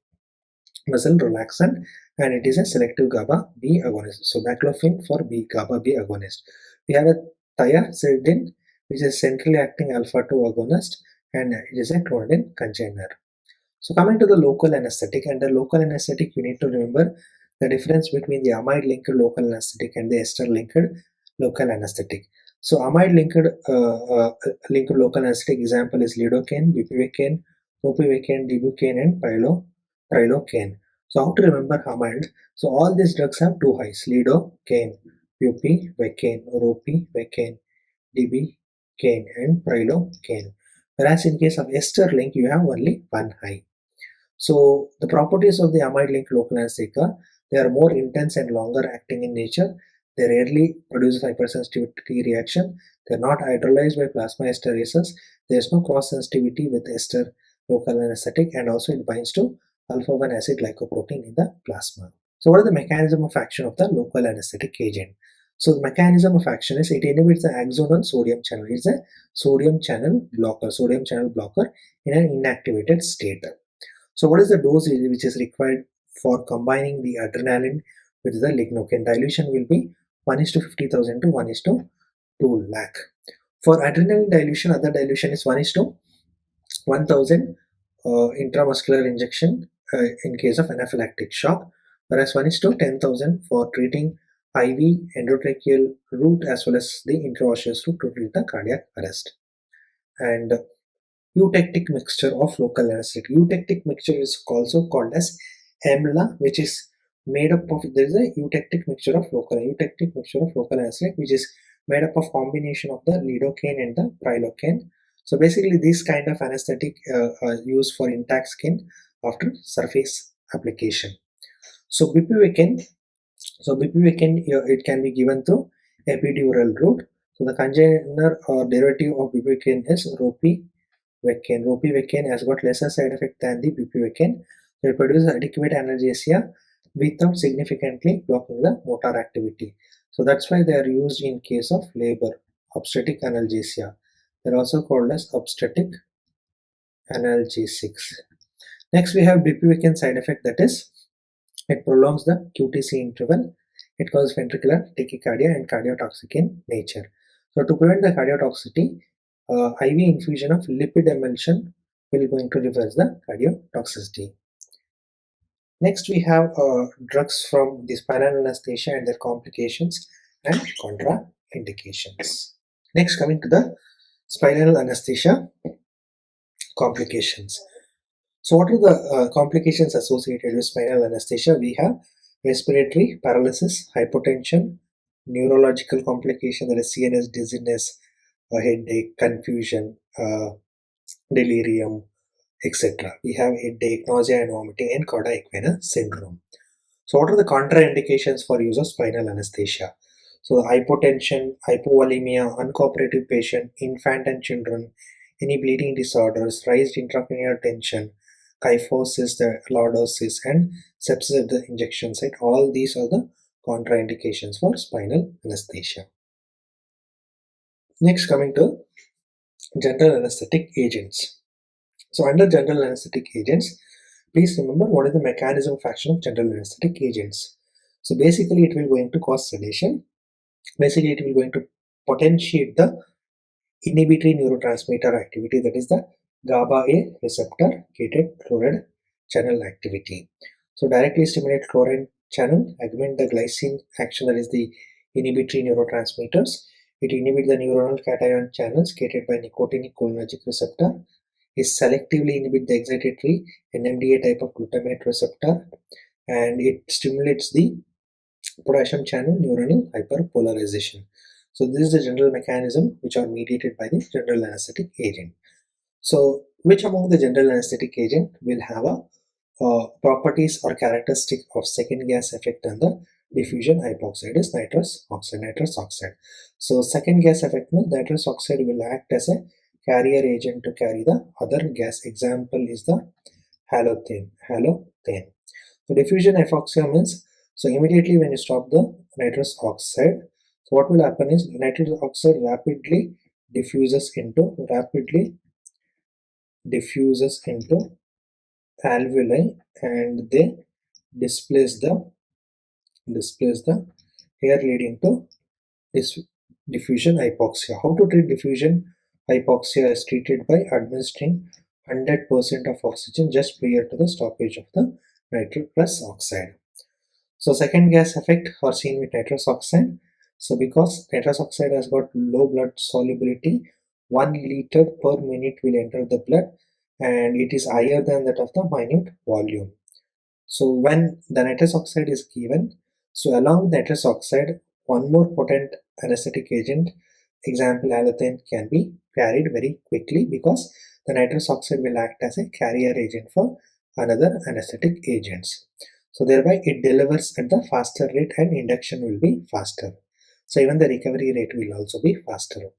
muscle relaxant and it is a selective GABA B agonist. So baclofen for GABA B agonist. We have a thiazidine, which is centrally acting alpha 2 agonist, and it is a clonidine container. So coming to the local anesthetic, under local anesthetic you need to remember the difference between the amide linked local anesthetic and the ester linked local anesthetic. So amide linked local anesthetic example is lidocaine, bupivacaine, ropivacaine, dibucaine, and prilocaine. So how to remember amide? So all these drugs have two highs: lidocaine, bupivacaine, ropivacaine, dibucaine, and prilocaine. Whereas in case of ester link, you have only one high. So the properties of the amide linked local anesthetic are they are more intense and longer acting in nature. They rarely produce hypersensitivity reaction. They are not hydrolyzed by plasma esterases. There is no cross sensitivity with ester local anesthetic, and also it binds to alpha 1 acid glycoprotein in the plasma. So what is the mechanism of action of the local anesthetic agent? So the mechanism of action is it inhibits the axonal sodium channel. It is a sodium channel blocker in an inactivated state. So what is the dose which is required for combining the adrenaline with the lignocaine? Dilution will be 1:50,000 to 1:2 lakh. For adrenaline dilution, other dilution is 1:1000 intramuscular injection in case of anaphylactic shock, whereas 1:10,000 for treating IV endotracheal route as well as the intraosseous route to treat the cardiac arrest. And eutectic mixture of local anesthetic. Eutectic mixture is also called as EMLA, which is made up of, there is a eutectic mixture of local anesthetic, which is made up of combination of the lidocaine and the prilocaine. So basically this kind of anesthetic are used for intact skin after surface application. So bupivacaine, it can be given through epidural route. So the congener or derivative of bupivacaine is ropivacaine. Ropivacaine has got lesser side effect than the bupivacaine. So it produces adequate analgesia without significantly blocking the motor activity. So that's why they are used in case of labor, obstetric analgesia. They're also called as obstetric analgesics. Next, we have bupivacaine side effect, that is, it prolongs the QTC interval. It causes ventricular tachycardia and cardiotoxic in nature. So to prevent the cardiotoxicity, IV infusion of lipid emulsion will going to reverse the cardiotoxicity. Next, we have drugs from the spinal anesthesia and their complications and contraindications. Next, coming to the spinal anesthesia complications. So, what are the complications associated with spinal anesthesia? We have respiratory paralysis, hypotension, neurological complication, that is CNS dizziness, headache, confusion, delirium, etc. We have headache, nausea and vomiting, and cauda equina syndrome. So, what are the contraindications for use of spinal anesthesia? So, hypotension, hypovolemia, uncooperative patient, infant and children, any bleeding disorders, raised intracranial tension, kyphosis, the lordosis, and sepsis at the injection site. All these are the contraindications for spinal anesthesia. Next, coming to general anesthetic agents. So, under general anesthetic agents, please remember what is the mechanism of action of general anesthetic agents. So, basically, it will going to cause sedation. Basically, it will going to potentiate the inhibitory neurotransmitter activity, that is the GABA A receptor gated chloride channel activity. So directly stimulate chloride channel, augment the glycine action, that is the inhibitory neurotransmitters. It inhibits the neuronal cation channels gated by nicotinic cholinergic receptor. It selectively inhibits the excitatory NMDA type of glutamate receptor, and it stimulates the potassium channel neuronal hyperpolarization. So this is the general mechanism which are mediated by the general anesthetic agent. So which among the general anesthetic agent will have a properties or characteristic of second gas effect on the diffusion hypoxide is nitrous oxide. So second gas effect means nitrous oxide will act as a carrier agent to carry the other gas. Example is the halothane. So diffusion hypoxia means, so immediately when you stop the nitrous oxide, so what will happen is nitrous oxide rapidly diffuses into alveoli, and they displace the air, leading to this diffusion hypoxia. How to treat diffusion hypoxia is treated by administering 100% of oxygen just prior to the stoppage of the nitrous oxide. So second gas effect are seen with nitrous oxide. So because nitrous oxide has got low blood solubility, 1 liter per minute will enter the blood, and it is higher than that of the minute volume. So when the nitrous oxide is given, so along with nitrous oxide, one more potent anesthetic agent, example halothane, can be carried very quickly because the nitrous oxide will act as a carrier agent for another anesthetic agents. So thereby it delivers at the faster rate and induction will be faster. So even the recovery rate will also be faster.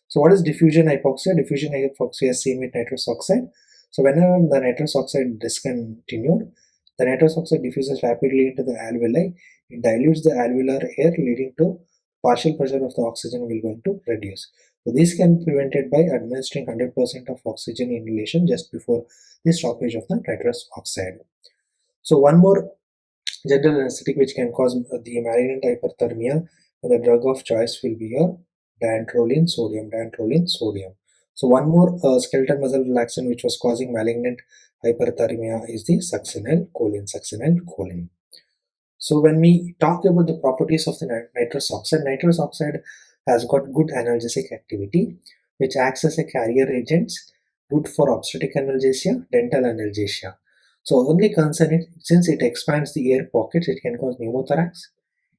So what is diffusion hypoxia? Diffusion hypoxia is seen with nitrous oxide. So whenever the nitrous oxide is discontinued, the nitrous oxide diffuses rapidly into the alveoli. It dilutes the alveolar air, leading to partial pressure of the oxygen will going to reduce. So this can be prevented by administering 100% of oxygen inhalation just before the stoppage of the nitrous oxide. So one more general anesthetic which can cause the malignant hyperthermia, and the drug of choice will be your dantrolene sodium. So one more skeletal muscle relaxant which was causing malignant hyperthermia is the succinylcholine. So when we talk about the properties of the nitrous oxide has got good analgesic activity, which acts as a carrier agent, good for obstetric analgesia, dental analgesia. So only concern it, since it expands the air pockets, it can cause pneumothorax.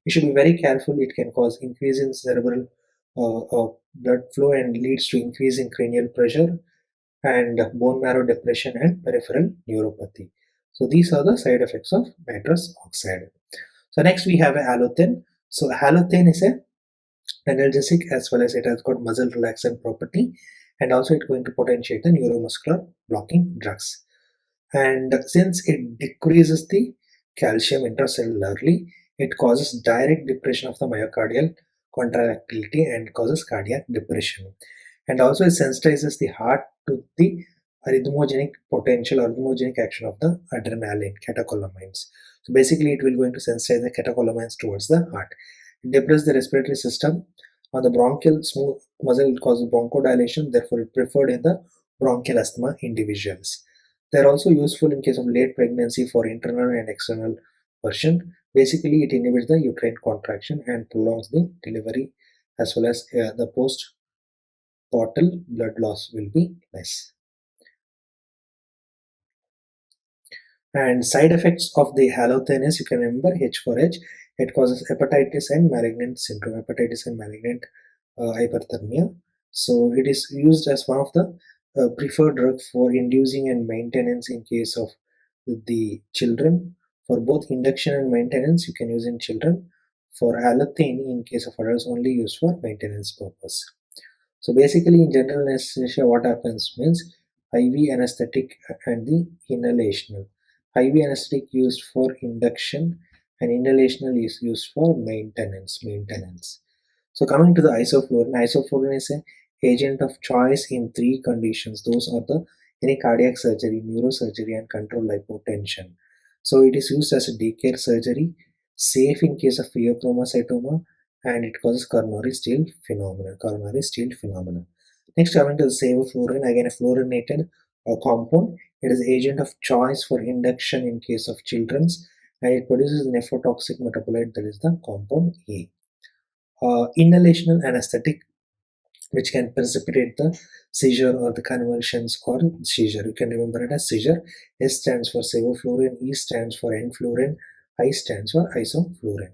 You should be very careful. It can cause increase in cerebral blood flow and leads to increase in cranial pressure and bone marrow depression and peripheral neuropathy. So these are the side effects of nitrous oxide. So next we have a halothane. So halothane is a analgesic, as well as it has got muscle relaxant property, and also it's going to potentiate the neuromuscular blocking drugs. And since it decreases the calcium intracellularly, it causes direct depression of the myocardial contractility and causes cardiac depression. And also it sensitizes the heart to the arrhythmogenic potential, arrhythmogenic action of the adrenaline, catecholamines. So basically it will going to sensitize the catecholamines towards the heart. It depresses the respiratory system on the bronchial smooth muscle. It causes bronchodilation, therefore it preferred in the bronchial asthma individuals. They are also useful in case of late pregnancy for internal and external version. Basically, it inhibits the uterine contraction and prolongs the delivery, as well as the postpartum blood loss will be less. And side effects of the halothane, you can remember H for H. It causes hepatitis and malignant syndrome, hepatitis and malignant hyperthermia. So it is used as one of the preferred drugs for inducing and maintenance in case of the children. For both induction and maintenance, you can use in children. For halothane, in case of adults, only used for maintenance purpose. So basically, in general anesthesia, what happens means IV anesthetic and the inhalational. IV anesthetic used for induction and inhalational is used for maintenance. So coming to the isoflurane is an agent of choice in three conditions. Those are the any cardiac surgery, neurosurgery, and controlled hypotension. So it is used as a daycare surgery, safe in case of pheochromocytoma, and it causes coronary steal phenomena. Next, coming to the sevoflurane, again a fluorinated compound. It is agent of choice for induction in case of children's, and it produces nephrotoxic metabolite, that is the compound A. Inhalational anesthetic, which can precipitate the seizure or the convulsions or seizure. You can remember it as seizure. S stands for sevoflurane, E stands for enflurane, I stands for isoflurane.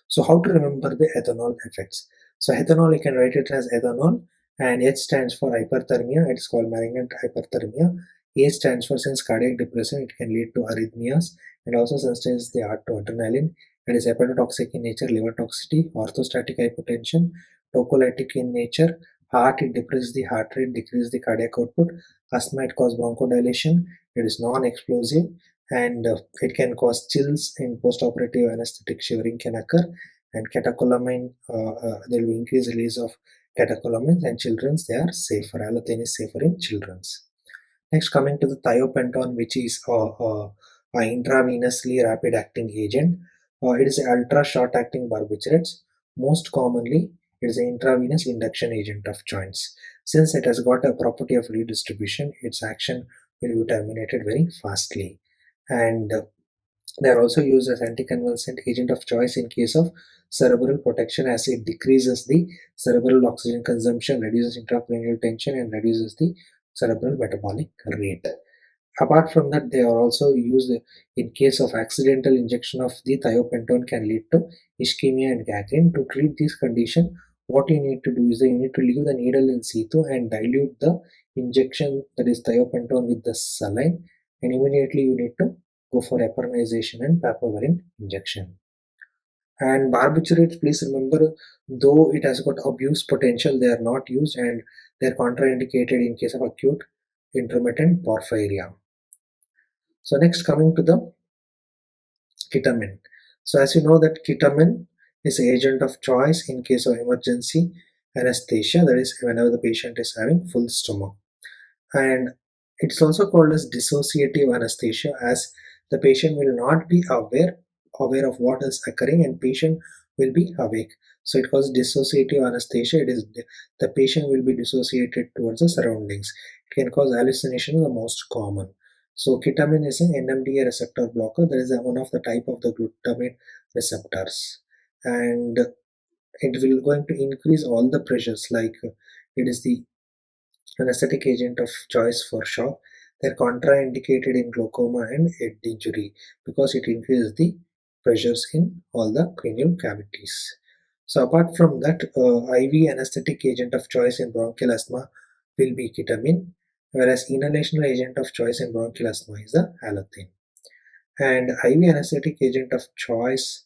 So how to remember the ethanol effects? So ethanol, you can write it as ethanol, and H stands for hyperthermia. It is called malignant hyperthermia. A stands for, since cardiac depression, it can lead to arrhythmias and also sensitizes the heart to adrenaline. It is hepatotoxic in nature, liver toxicity, orthostatic hypotension, tocolytic in nature. Heart, it depresses the heart rate, decreases the cardiac output. Asthma, it causes bronchodilation. It is non-explosive, and it can cause chills. In post-operative anesthetic, shivering can occur, and catecholamine, there will be increased release of catecholamines, and children's, they are safer. Halothane is safer in children's. Next, coming to the thiopenton, which is intravenously rapid acting agent. It is an ultra short acting barbiturates. Most commonly, it is an intravenous induction agent of choice. Since it has got a property of redistribution, its action will be terminated very fastly. And they are also used as anticonvulsant agent of choice in case of cerebral protection, as it decreases the cerebral oxygen consumption, reduces intracranial tension, and reduces the cerebral metabolic rate. Apart from that, they are also used in case of accidental injection of the thiopenton can lead to ischemia and gangrene. To treat this condition, what you need to do is that you need to leave the needle in situ and dilute the injection, that is thiopenton, with the saline, and immediately you need to go for heparinization and papaverine injection. And barbiturates, please remember, though it has got abuse potential, they are not used and they are contraindicated in case of acute intermittent porphyria. So next, coming to the ketamine. So as you know that ketamine is an agent of choice in case of emergency anesthesia, that is whenever the patient is having full stomach. And it's also called as dissociative anesthesia, as the patient will not be aware of what is occurring, and patient will be awake. So it causes dissociative anesthesia. It is the patient will be dissociated towards the surroundings. It can cause hallucination, the most common. So ketamine is an NMDA receptor blocker. That is one of the type of the glutamate receptors, and it will going to increase all the pressures, like it is the anesthetic agent of choice for shock. They're contraindicated in glaucoma and head injury because it increases the pressures in all the cranial cavities. So apart from that, IV anesthetic agent of choice in bronchial asthma will be ketamine, whereas inhalational agent of choice in bronchial asthma is the halothane. And IV anesthetic agent of choice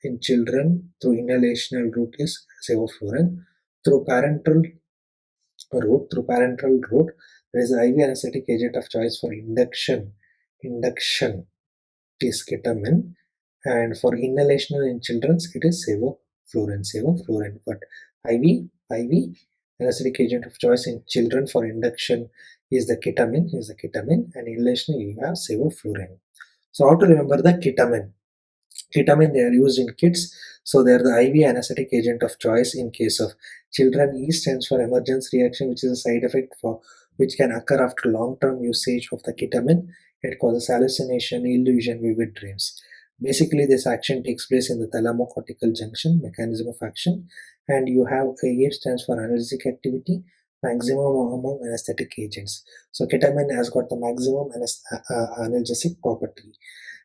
in children through inhalational route is sevoflurane. Through parenteral route, there is an IV anesthetic agent of choice for induction induction it is ketamine, and for inhalational in children it is sevoflurane. But IV anesthetic agent of choice in children for induction is the ketamine, and inhalation you have sevoflurane. So how to remember the ketamine? Ketamine, they are used in kids, so they are the IV anesthetic agent of choice in case of children. E stands for emergence reaction, which is a side effect for which can occur after long-term usage of the ketamine. It causes hallucination, illusion, vivid dreams. Basically, this action takes place in the thalamocortical junction mechanism of action, and you have A stands for analgesic activity, maximum among anesthetic agents. So ketamine has got the maximum analgesic property,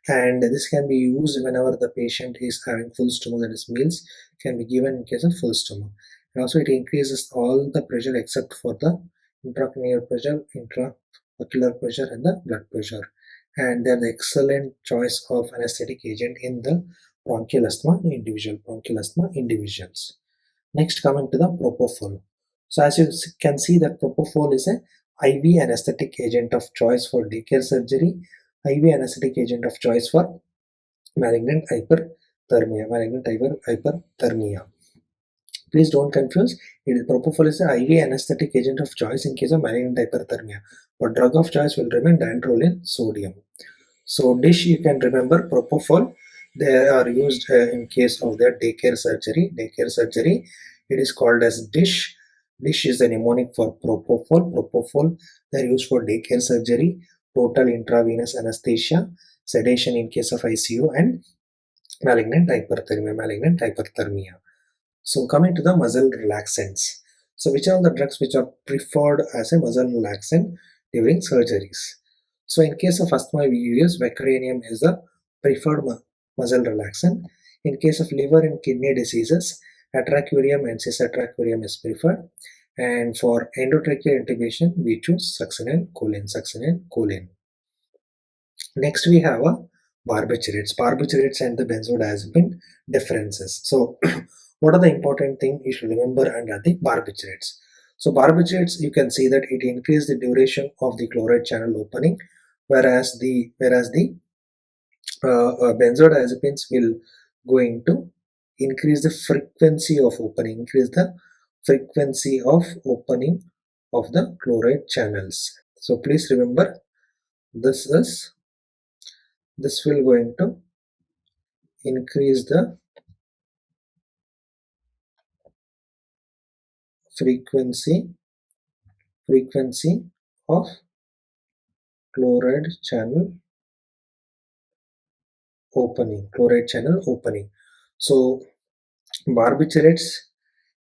and this can be used whenever the patient is having full stomach, that is meals can be given in case of full stomach. And also it increases all the pressure except for the intracranial pressure, intraocular pressure, and the blood pressure, and they are the excellent choice of anesthetic agent in the bronchial asthma individuals. Next, coming to the propofol. So as you can see that propofol is a IV anesthetic agent of choice for daycare surgery, IV anesthetic agent of choice for malignant hyperthermia. Please don't confuse. Propofol is the IV anesthetic agent of choice in case of malignant hyperthermia, but drug of choice will remain dantrolene sodium. So dish, you can remember propofol. They are used in case of their daycare surgery. It is called as dish. Dish is the mnemonic for propofol. Propofol, they are used for daycare surgery, total intravenous anesthesia, sedation in case of ICU, and malignant hyperthermia. So coming to the muscle relaxants. So which are the drugs which are preferred as a muscle relaxant during surgeries? So in case of asthma, we use vecuronium is the preferred muscle relaxant. In case of liver and kidney diseases, atracurium and cisatracurium is preferred. And for endotracheal intubation, we choose succinylcholine. Next, we have a barbiturates and the benzodiazepine differences. So, what are the important things you should remember under the barbiturates? So, barbiturates, you can see that it increases the duration of the chloride channel opening, whereas the benzodiazepines will going to increase the frequency of opening of the chloride channels. So, please remember this is this will going to increase the frequency of chloride channel opening. So barbiturates,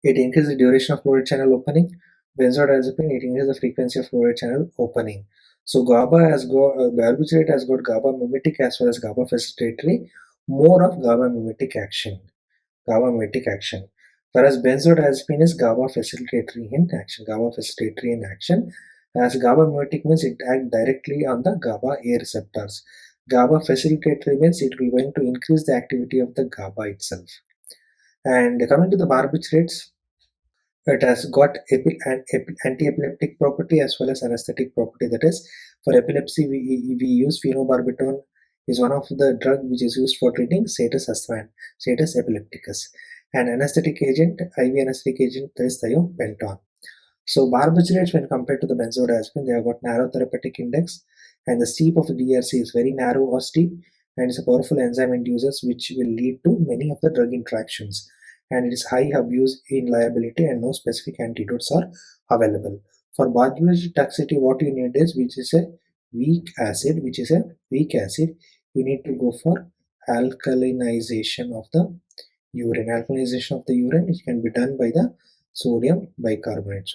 it increases the duration of chloride channel opening. Benzodiazepine, it increases the frequency of chloride channel opening. So barbiturate has got GABA mimetic as well as GABA facilitatory, more of GABA mimetic action. Whereas benzodiazepine is GABA facilitatory in action. As GABA mimetic means it acts directly on the GABA A receptors. GABA facilitatory means it will going to increase the activity of the GABA itself. And coming to the barbiturates, it has got an anti-epileptic property as well as anesthetic property. That is, for epilepsy, we use phenobarbital is one of the drug which is used for treating status epilepticus. And anesthetic agent, IV anesthetic agent, is thiopental. So barbiturates, when compared to the benzodiazepine, they have got narrow therapeutic index, and the steep of the DRC is very narrow or steep, and it's a powerful enzyme inducers which will lead to many of the drug interactions, and it is high abuse in liability and no specific antidotes are available. For barbiturate toxicity, what you need is which is a weak acid, you need to go for alkalinization of the urine. Alkalinization of the urine, it can be done by the sodium bicarbonate.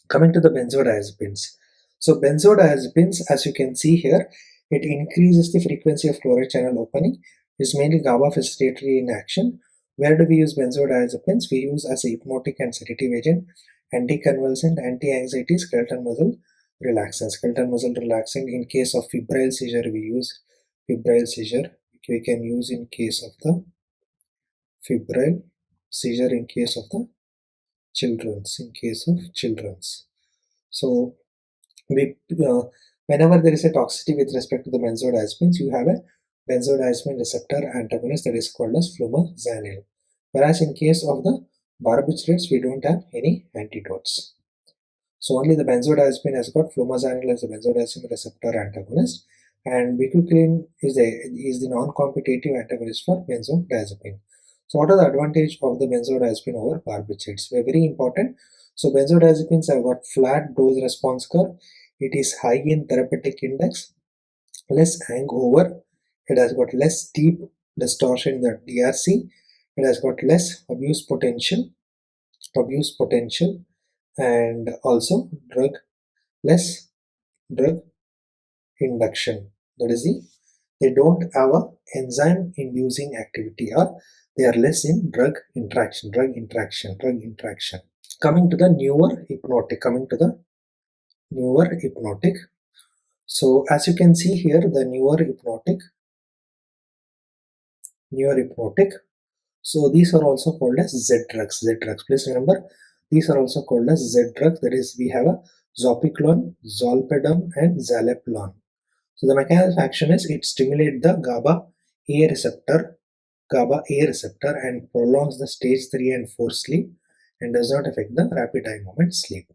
Coming to the benzodiazepines. So benzodiazepines, as you can see here, it increases the frequency of chloride channel opening. It's mainly GABA facilitatory in action. Where do we use benzodiazepines? We use as a hypnotic and sedative agent, anticonvulsant, anti-anxiety, skeletal muscle relaxant. In case of febrile seizure, we use febrile seizure. We can use in case of the febrile seizure in case of the children's. So we Whenever there is a toxicity with respect to the benzodiazepines, you have a benzodiazepine receptor antagonist that is called as flumazenil. Whereas in case of the barbiturates, we don't have any antidotes. So only the benzodiazepine has got flumazenil as a benzodiazepine receptor antagonist, and bicucline is the non-competitive antagonist for benzodiazepine. So what are the advantage of the benzodiazepine over barbiturates? Very important. So benzodiazepines have got flat dose response curve. It is high in therapeutic index, less hangover. It has got less deep distortion in the DRC. It has got less abuse potential, and also less drug induction. That is they don't have a enzyme inducing activity, or they are less in drug interaction. Coming to the newer hypnotic. So as you can see here, the newer hypnotic. So these are also called as Z drugs. Z drugs. Please remember, these are also called as Z drugs. That is, we have a zopiclone, zolpidem, and zaleplon. So the mechanism of action is it stimulates the GABA A receptor, and prolongs the stage 3 and 4 sleep, and does not affect the rapid eye movement sleep.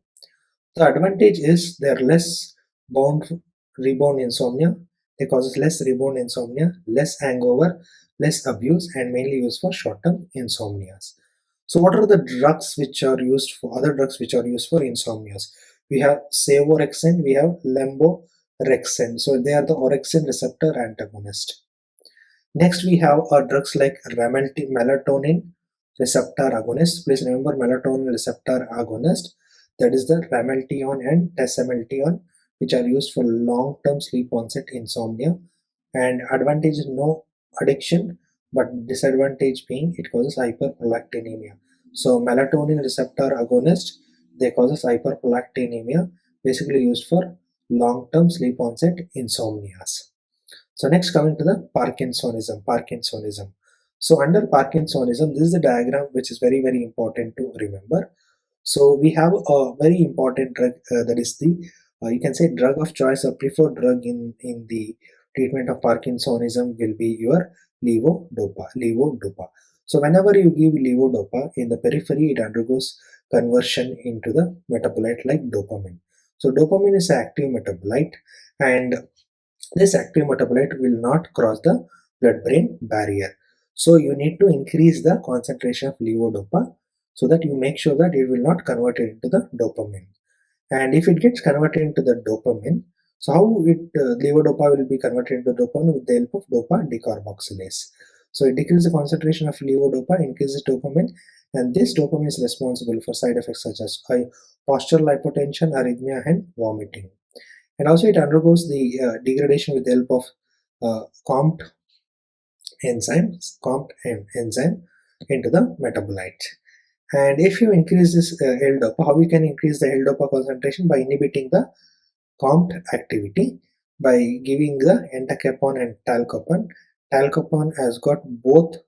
The advantage is they are less bound rebound insomnia. They causes less rebound insomnia, less hangover, less abuse, and mainly used for short-term insomnias. So what are the drugs which are used for other drugs which are used for insomnias? We have Savorexin, we have Lemborexin. So they are the orexin receptor antagonist. Next, we have drugs like melatonin receptor agonist. Please remember melatonin receptor agonist. That is the ramelteon and tesamelteon, which are used for long-term sleep onset insomnia. And advantage is no addiction, but disadvantage being it causes hyperprolactinemia. So melatonin receptor agonist, they causes hyperprolactinemia, basically used for long-term sleep onset insomnias. So next, coming to the Parkinsonism. So under Parkinsonism, this is the diagram which is very important to remember. So we have a very important drug, that is the you can say drug of choice or preferred drug in the treatment of Parkinsonism will be your levodopa. So whenever you give levodopa in the periphery, it undergoes conversion into the metabolite like dopamine. So dopamine is an active metabolite, and this active metabolite will not cross the blood-brain barrier. So you need to increase the concentration of levodopa so that you make sure that it will not convert it into the dopamine. And if it gets converted into the dopamine, so how levodopa will be converted into dopamine with the help of dopa decarboxylase. So it decreases the concentration of levodopa, increases dopamine, and this dopamine is responsible for side effects such as postural hypotension, arrhythmia, and vomiting. And also it undergoes the degradation with the help of COMT enzyme into the metabolite. And if you increase this L-DOPA, how we can increase the L-DOPA concentration? By inhibiting the COMT activity, by giving the entacapone and talcopone. Talcopone has got both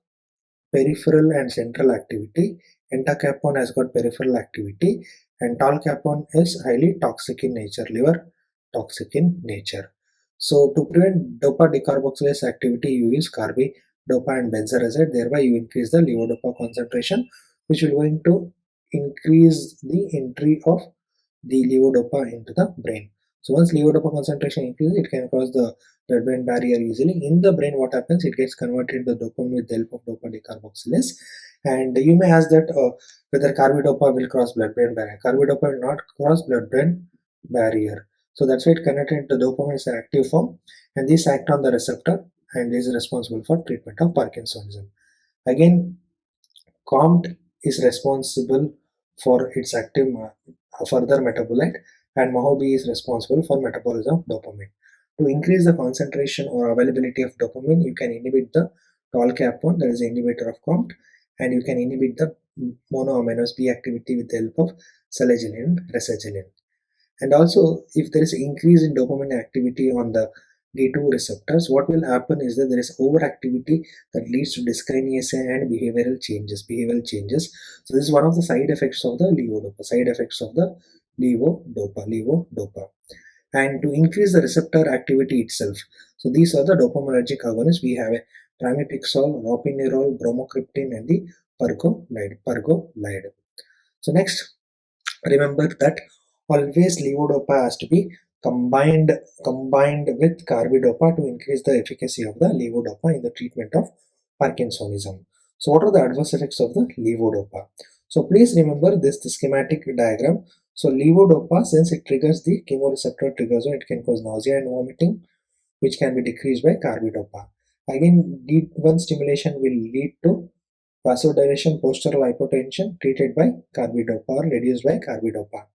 peripheral and central activity. Entacapone has got peripheral activity, and talcapone is highly toxic in nature, liver toxic in nature. So to prevent dopa decarboxylase activity, you use carbidopa and benzerazide. Thereby, you increase the levodopa concentration, which will going to increase the entry of the levodopa into the brain. So once levodopa concentration increases, it can cross the blood-brain barrier easily. In the brain, what happens? It gets converted into dopamine with the help of dopa decarboxylase. And you may ask that whether carbidopa will cross blood-brain barrier. Carbidopa will not cross blood-brain barrier. So that's why it connected to dopamine is an active form, and this act on the receptor and is responsible for treatment of Parkinsonism. Again, COMT is responsible for its active further metabolite, and MAHOB is responsible for metabolism of dopamine. To increase the concentration or availability of dopamine, you can inhibit the tolcapone, that is the inhibitor of COMT, and you can inhibit the monoaminoase B activity with the help of selegiline and resergilin. And also, if there is increase in dopamine activity on the D2 receptors, what will happen is that there is overactivity that leads to dyskinesia and behavioral changes. So this is one of the side effects of the levodopa. and to increase the receptor activity itself. So these are the dopaminergic agonists. We have a pramipixole, ropinirole, bromocriptine, and the pergolide. So next, remember that always levodopa has to be combined with carbidopa to increase the efficacy of the levodopa in the treatment of Parkinsonism. So what are the adverse effects of the levodopa? So please remember this the schematic diagram. So levodopa, since it triggers the chemoreceptor triggers, it can cause nausea and vomiting, which can be decreased by carbidopa. Again, D1 stimulation will lead to vasodilation, postural hypotension treated by carbidopa or reduced by carbidopa.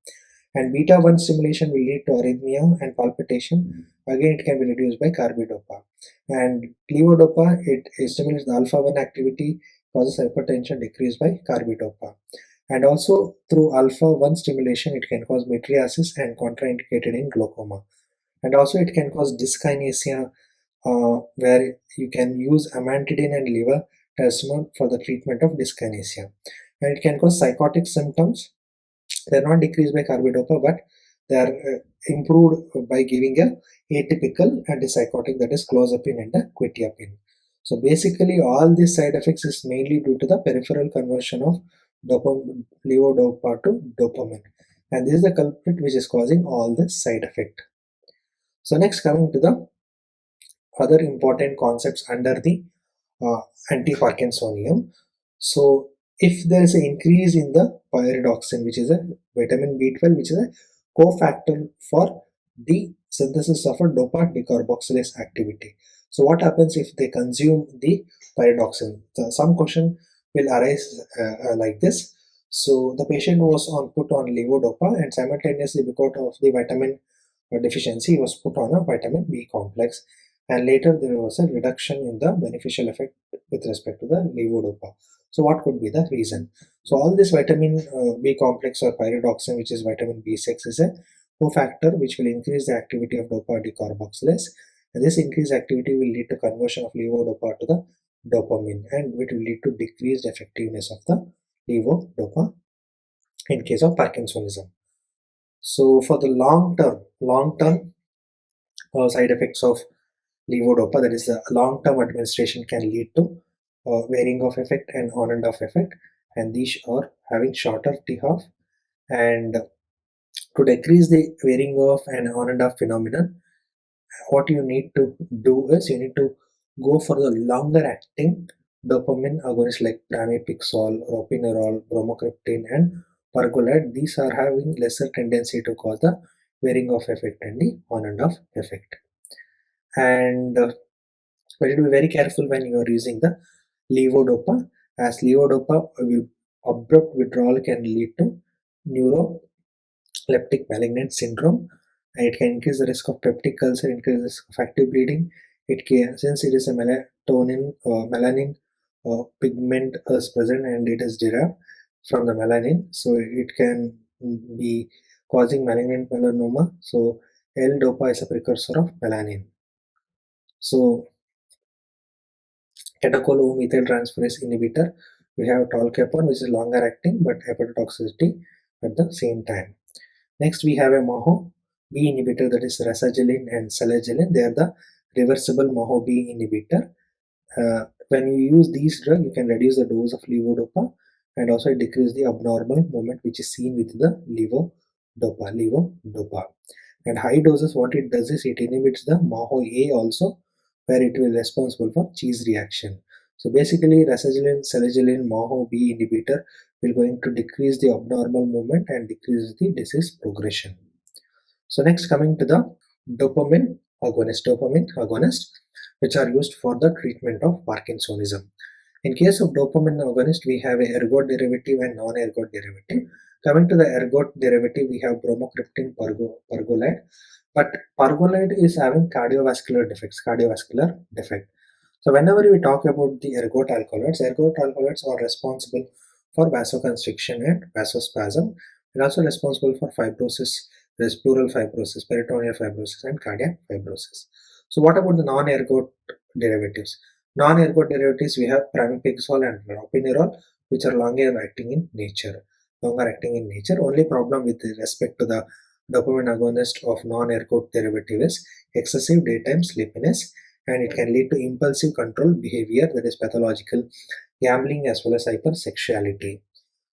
And beta 1 stimulation will lead to arrhythmia and palpitation. Again, it can be reduced by carbidopa. And levodopa, it stimulates the alpha 1 activity, causes hypertension, decreased by carbidopa. And also through alpha 1 stimulation, it can cause mydriasis and contraindicated in glaucoma. And also it can cause dyskinesia, where you can use amantadine and levetiracetam for the treatment of dyskinesia. And it can cause psychotic symptoms. They are not decreased by carbidopa, but they are improved by giving a atypical antipsychotic, that is clozapine and a quetiapine. So basically all these side effects is mainly due to the peripheral conversion of levodopa to dopamine, and this is the culprit which is causing all the side effect. So next, coming to the other important concepts under the anti-Parkinsonium. So if there is an increase in the pyridoxine, which is a vitamin B12, which is a cofactor for the synthesis of a dopa decarboxylase activity. So what happens if they consume the pyridoxine? So some question will arise like this. So the patient was put on levodopa, and simultaneously because of the vitamin deficiency was put on a vitamin B complex, and later there was a reduction in the beneficial effect with respect to the levodopa. So what could be the reason? So all this vitamin B complex or pyridoxine, which is vitamin B6, is a cofactor which will increase the activity of dopa decarboxylase, and this increased activity will lead to conversion of levodopa to the dopamine, and it will lead to decreased effectiveness of the levodopa in case of Parkinsonism. So for the long term side effects of levodopa, that is the long-term administration, can lead to wearing off effect and on and off effect, and these are having shorter t-half. And to decrease the wearing off and on and off phenomenon, what you need to do is you need to go for the longer acting dopamine agonists like pramipixole, ropinirole, bromocriptine, and pergolide. These are having lesser tendency to cause the wearing off effect and the on and off effect. And but you need to be very careful when you are using the levodopa, as levodopa will abrupt withdrawal can lead to neuroleptic malignant syndrome, and it can increase the risk of peptic ulcer, increase the risk of active bleeding. It can, since it is a melanin pigment is present and it is derived from the melanin, so it can be causing malignant melanoma. So L-dopa is a precursor of melanin. So catechol methyltransferase inhibitor, we have tolcapone, which is longer acting but hepatotoxicity at the same time. Next, we have a MAHO B inhibitor, that is rasagiline and selagiline. They are the reversible MAHO B inhibitor. When you use these drugs, you can reduce the dose of levodopa and also decrease the abnormal movement which is seen with the levodopa. And high doses, what it does is it inhibits the MAHO A also, where it will be responsible for cheese reaction. So basically, rasagiline, selagiline, MAHO B inhibitor will going to decrease the abnormal movement and decrease the disease progression. So next, coming to the dopamine agonist, which are used for the treatment of Parkinsonism. In case of dopamine agonist, we have a ergot derivative and non-ergot derivative. Coming to the ergot derivative, we have bromocriptine pergolide, but pergolide is having cardiovascular defect. So whenever we talk about the ergot alkaloids are responsible for vasoconstriction and vasospasm, and also responsible for fibrosis, pleural fibrosis, peritoneal fibrosis, and cardiac fibrosis. So what about the non-ergot derivatives? Non-ergot derivatives, we have pramipixole and ropinirole, which are longer acting in nature. Only problem with respect to the dopamine agonist of non-ergot derivative is excessive daytime sleepiness, and it can lead to impulsive control behavior, that is pathological gambling as well as hypersexuality.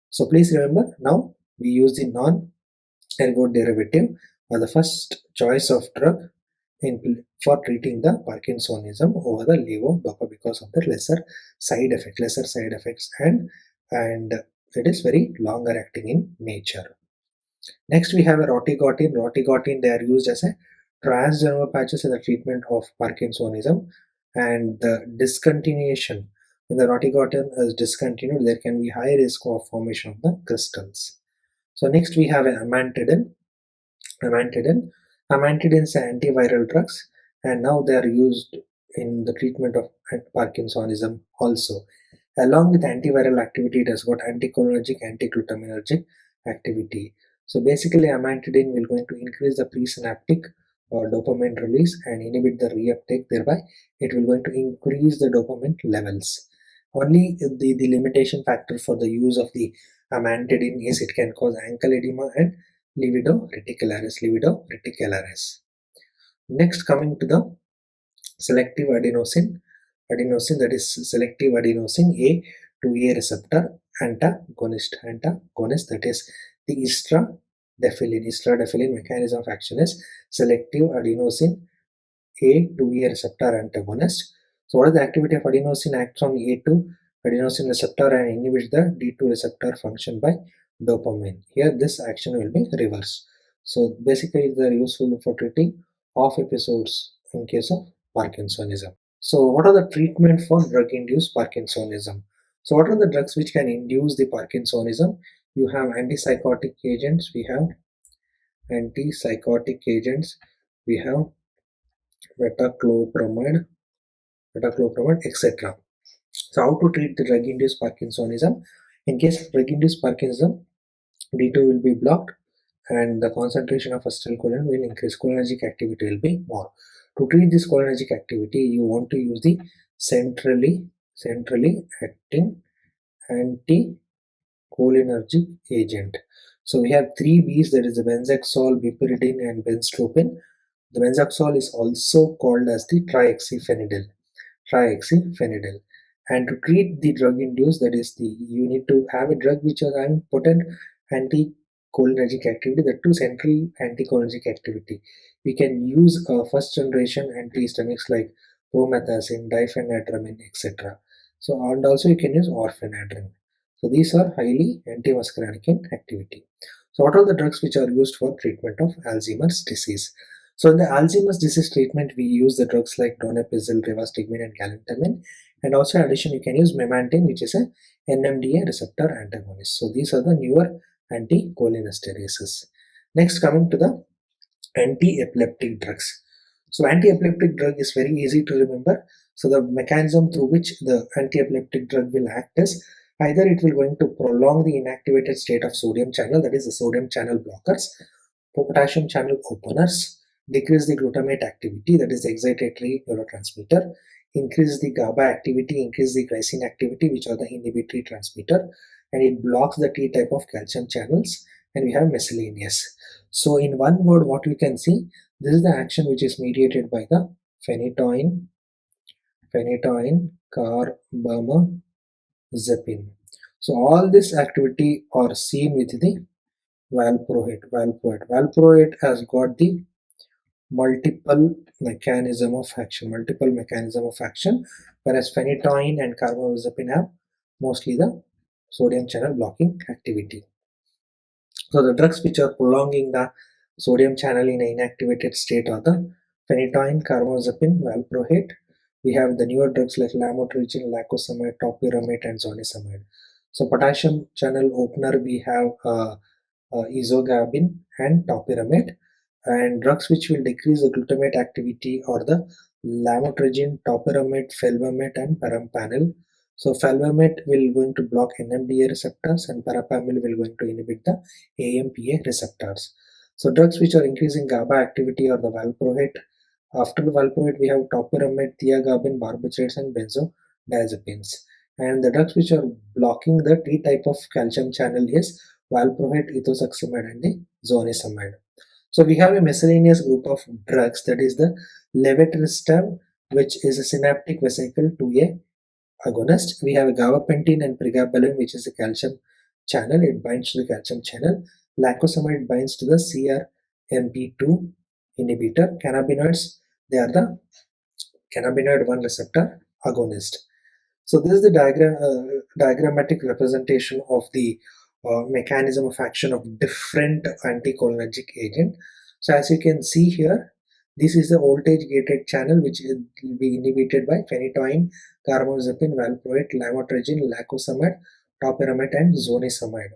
So please remember, now we use the non-ergot derivative as the first choice of drug for treating the Parkinsonism over the levodopa because of the lesser side effects, and it is very longer acting in nature. Next, we have a rotigotine. Rotigotine, they are used as a transdermal patches in the treatment of Parkinsonism, and the discontinuation, when the rotigotine is discontinued, there can be high risk of formation of the crystals. So next we have amantadine. Amantadine. Amantadines are antiviral drugs, and now they are used in the treatment of Parkinsonism also. Along with antiviral activity, it has got anticholinergic, antiglutaminergic activity. So basically, amantadine will going to increase the presynaptic dopamine release and inhibit the reuptake. Thereby, it will going to increase the dopamine levels. Only the limitation factor for the use of the amantadine is it can cause ankle edema and libido reticularis. Libido reticularis. Next, coming to the selective adenosine, that is selective adenosine A to A receptor antagonist, that is the istradefilin mechanism of action is selective adenosine A to A receptor antagonist. So what is the activity of adenosine? Acts on A2 adenosine receptor and inhibits the D2 receptor function by dopamine. Here this action will be reversed. So basically they are useful for treating off episodes in case of Parkinsonism. So what are the treatment for drug-induced Parkinsonism? So what are the drugs which can induce the Parkinsonism? You have antipsychotic agents, we have metoclopramide, etc. So how to treat the drug-induced Parkinsonism? In case of drug-induced Parkinsonism, D2 will be blocked and the concentration of acetylcholine will increase. Cholinergic activity will be more. To treat this cholinergic activity, you want to use the centrally acting anticholinergic agent. So we have three B's, that is the benzaxole, piperidine, and benztropine. The benzaxole is also called as the triaxiphenidil. And to treat the drug induced, that is the you need to have a drug which is having potent anticholinergic activity, that too central anticholinergic activity. We can use first generation antihistaminics like promethazine, diphenhydramine, etc. So and also you can use orphanadrine. So these are highly antimuscarinic in activity. So what are the drugs which are used for treatment of Alzheimer's disease? So in the Alzheimer's disease treatment, we use the drugs like donepezil, rivastigmine, and galantamine. And also in addition, you can use memantine, which is a NMDA receptor antagonist. So these are the newer anticholinesterases. Next, coming to the anti-epileptic drugs. So anti-epileptic drug is very easy to remember. So the mechanism through which the anti-epileptic drug will act is either it will going to prolong the inactivated state of sodium channel, that is the sodium channel blockers, potassium channel openers, decrease the glutamate activity, that is the excitatory neurotransmitter, increase the GABA activity, increase the glycine activity, which are the inhibitory transmitter, and it blocks the T type of calcium channels, and we have miscellaneous. So in one word, what we can see, this is the action which is mediated by the phenytoin carbamazepine. So all this activity are seen with the valproate. Valproate has got the multiple mechanism of action, whereas phenytoin and carbamazepine have mostly the sodium channel blocking activity. So the drugs which are prolonging the sodium channel in an inactivated state are the phenytoin, carbamazepine, valproate. We have the newer drugs like lamotrigine, lacosamide, topiramate, and zonisamide. So potassium channel opener, we have ezogabine and topiramate, and drugs which will decrease the glutamate activity are the lamotrigine, topiramate, felbamate, and perampanel. So felbamate will going to block NMDA receptors and perampanel will going to inhibit the AMPA receptors. So drugs which are increasing GABA activity are the valproate. After the valproate, we have topiramate, thiagabine, barbiturates, and benzodiazepines. And the drugs which are blocking the T type of calcium channel is valproate, ethosuximide, and the zonisamide. So we have a miscellaneous group of drugs, that is the levetiracetam, which is a synaptic vesicle 2A agonist. We have a gabapentin and pregabalin, which is a calcium channel. It binds to the calcium channel. Lacosamide binds to the CRMP2 inhibitor. Cannabinoids, they are the cannabinoid 1 receptor agonist. So this is the diagrammatic representation of the mechanism of action of different anticholinergic agent. So as you can see here, this is the voltage gated channel which will be inhibited by phenytoin, carbamazepine, valproate, lamotrigine, lacosamide, topiramate and zonisamide.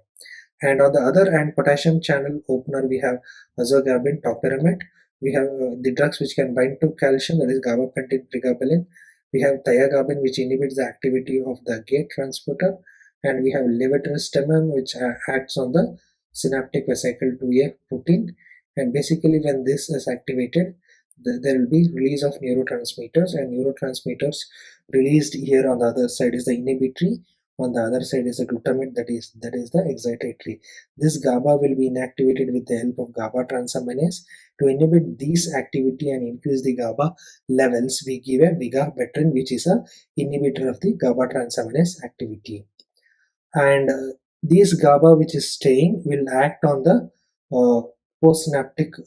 And on the other hand, potassium channel opener, we have azogabine, topiramate. We have the drugs which can bind to calcium, that is gabapentin, pregabalin. We have thiagabine, which inhibits the activity of the gate transporter, and we have levetiracetam, which acts on the synaptic vesicle 2A protein. And basically, when this is activated, there will be release of neurotransmitters, and neurotransmitters released here on the other side is the inhibitory, on the other side is the glutamate, that is the excitatory. This GABA will be inactivated with the help of GABA transaminase. To inhibit these activity and increase the GABA levels, we give a vigabatrin, which is a inhibitor of the GABA transaminase activity. And this GABA which is staying will act on the postsynaptic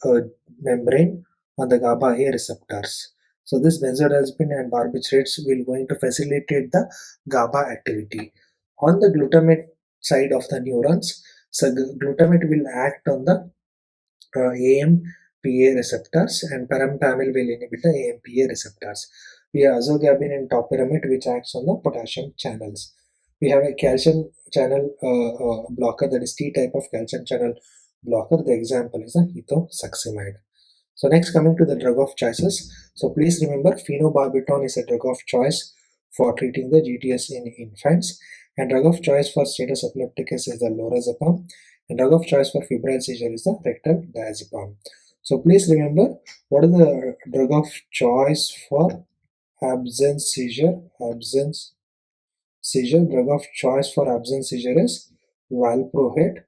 membrane on the GABA A receptors. So this benzodiazepine and barbiturates will going to facilitate the GABA activity. On the glutamate side of the neurons, so glutamate will act on the AMPA receptors, and parampamil will inhibit the AMPA receptors. We have azogabine and topiramate, which acts on the potassium channels. We have a calcium channel blocker, that is T type of calcium channel blocker. The example is the ethosuximide. So next, coming to the drug of choices. So please remember, phenobarbital is a drug of choice for treating the GTS in infants, and drug of choice for status epilepticus is the lorazepam, and drug of choice for febrile seizure is the rectal diazepam. So please remember, what is the drug of choice for absence seizure? Absence seizure, drug of choice for absence seizure is valproate.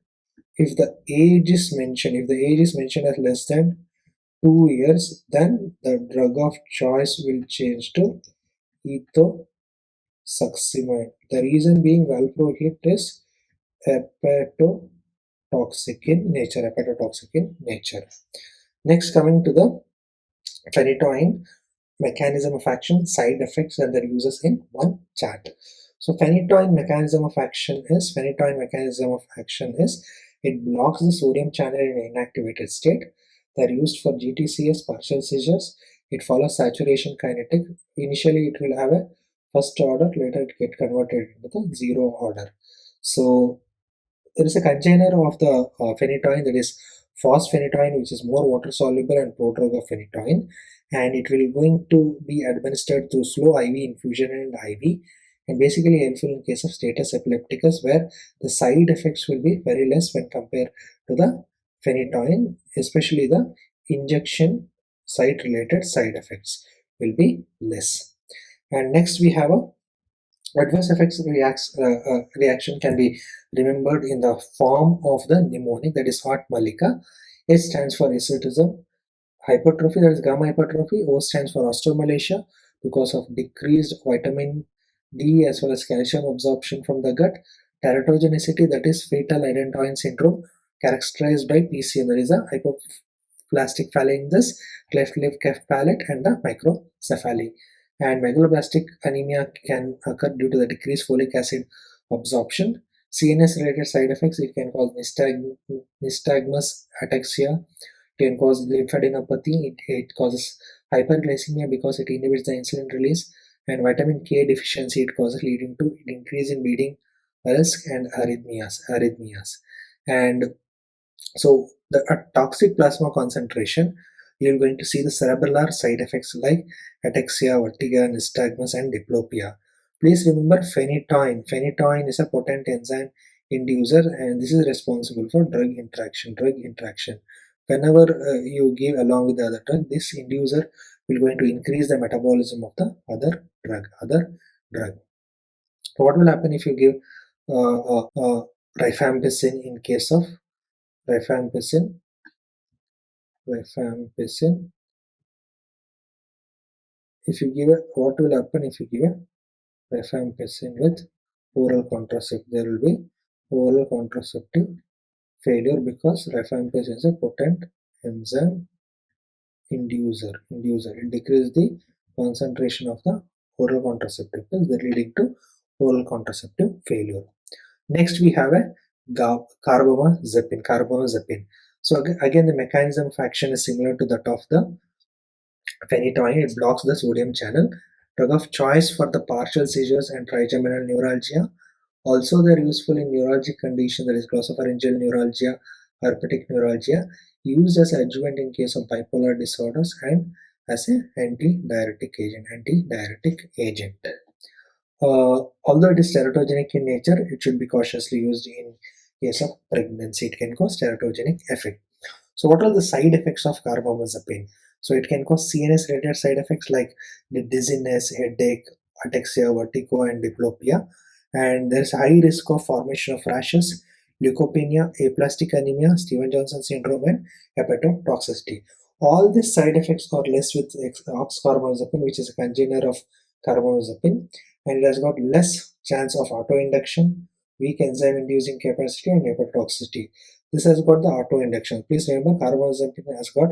If the age is mentioned, as less than 2 years, then the drug of choice will change to ethosuximide. The reason being, valproate is hepatotoxic in nature. Next, coming to the phenytoin mechanism of action, side effects, and their uses in one chart. So phenytoin mechanism of action is it blocks the sodium channel in inactivated state. They're used for GTCS, partial seizures. It follows saturation kinetic. Initially, it will have a first order, later it get converted into the zero order. So there is a container of the phenytoin, that is phosphenytoin, which is more water soluble and prodrug of phenytoin, and it will going to be administered through slow IV infusion and IV, and basically helpful in case of status epilepticus, where the side effects will be very less when compared to the phenytoin, especially the injection site related side effects will be less. And next, we have a adverse effects reaction can be remembered in the form of the mnemonic, that is Hot Malika. H stands for asceticism, hypertrophy, that is gamma hypertrophy. O stands for osteomalacia because of decreased vitamin D as well as calcium absorption from the gut. Teratogenicity, that is fetal identoin syndrome characterized by PCM, that is a hypoplastic phalanges, cleft lip, cleft palate, and the microcephaly. And megaloblastic anemia can occur due to the decreased folic acid absorption. CNS related side effects, it can cause nystagmus ataxia, it can cause lymphadenopathy, it causes hyperglycemia because it inhibits the insulin release, and vitamin K deficiency, it causes leading to increase in bleeding risk and arrhythmias. And so the toxic plasma concentration, you're going to see the cerebellar side effects like ataxia, vertigo, nystagmus, and diplopia. Please remember, phenytoin. Phenytoin is a potent enzyme inducer, and this is responsible for drug interaction. Whenever you give along with the other drug, this inducer will going to increase the metabolism of the other drug. So what will happen if you give rifampicin in case of rifampicin rifampicin. If you give a, what will happen if you give a rifampicin with oral contraceptive? There will be oral contraceptive failure because rifampicin is a potent enzyme inducer. It decreases the concentration of the oral contraceptive pills, that leading to oral contraceptive failure. Next, we have a carbamazepine. So again, the mechanism of action is similar to that of the phenytoin. It blocks the sodium channel. Drug of choice for the partial seizures and trigeminal neuralgia. Also, they're useful in neurologic condition, that is glossopharyngeal neuralgia, herpetic neuralgia, used as adjuvant in case of bipolar disorders and as an antidiuretic agent. Although it is teratogenic in nature, it should be cautiously used in case of pregnancy. It can cause teratogenic effect. So what are the side effects of carbamazepine? So it can cause CNS related side effects like the dizziness, headache, ataxia, vertigo, and diplopia. And there's high risk of formation of rashes, leukopenia, aplastic anemia, Stevens-Johnson syndrome, and hepatotoxicity. All these side effects are less with oxcarbamazepine, which is a congener of carbamazepine, and it has got less chance of autoinduction, weak enzyme inducing capacity, and hepatotoxicity. This has got the autoinduction. Please remember, carbamazepine has got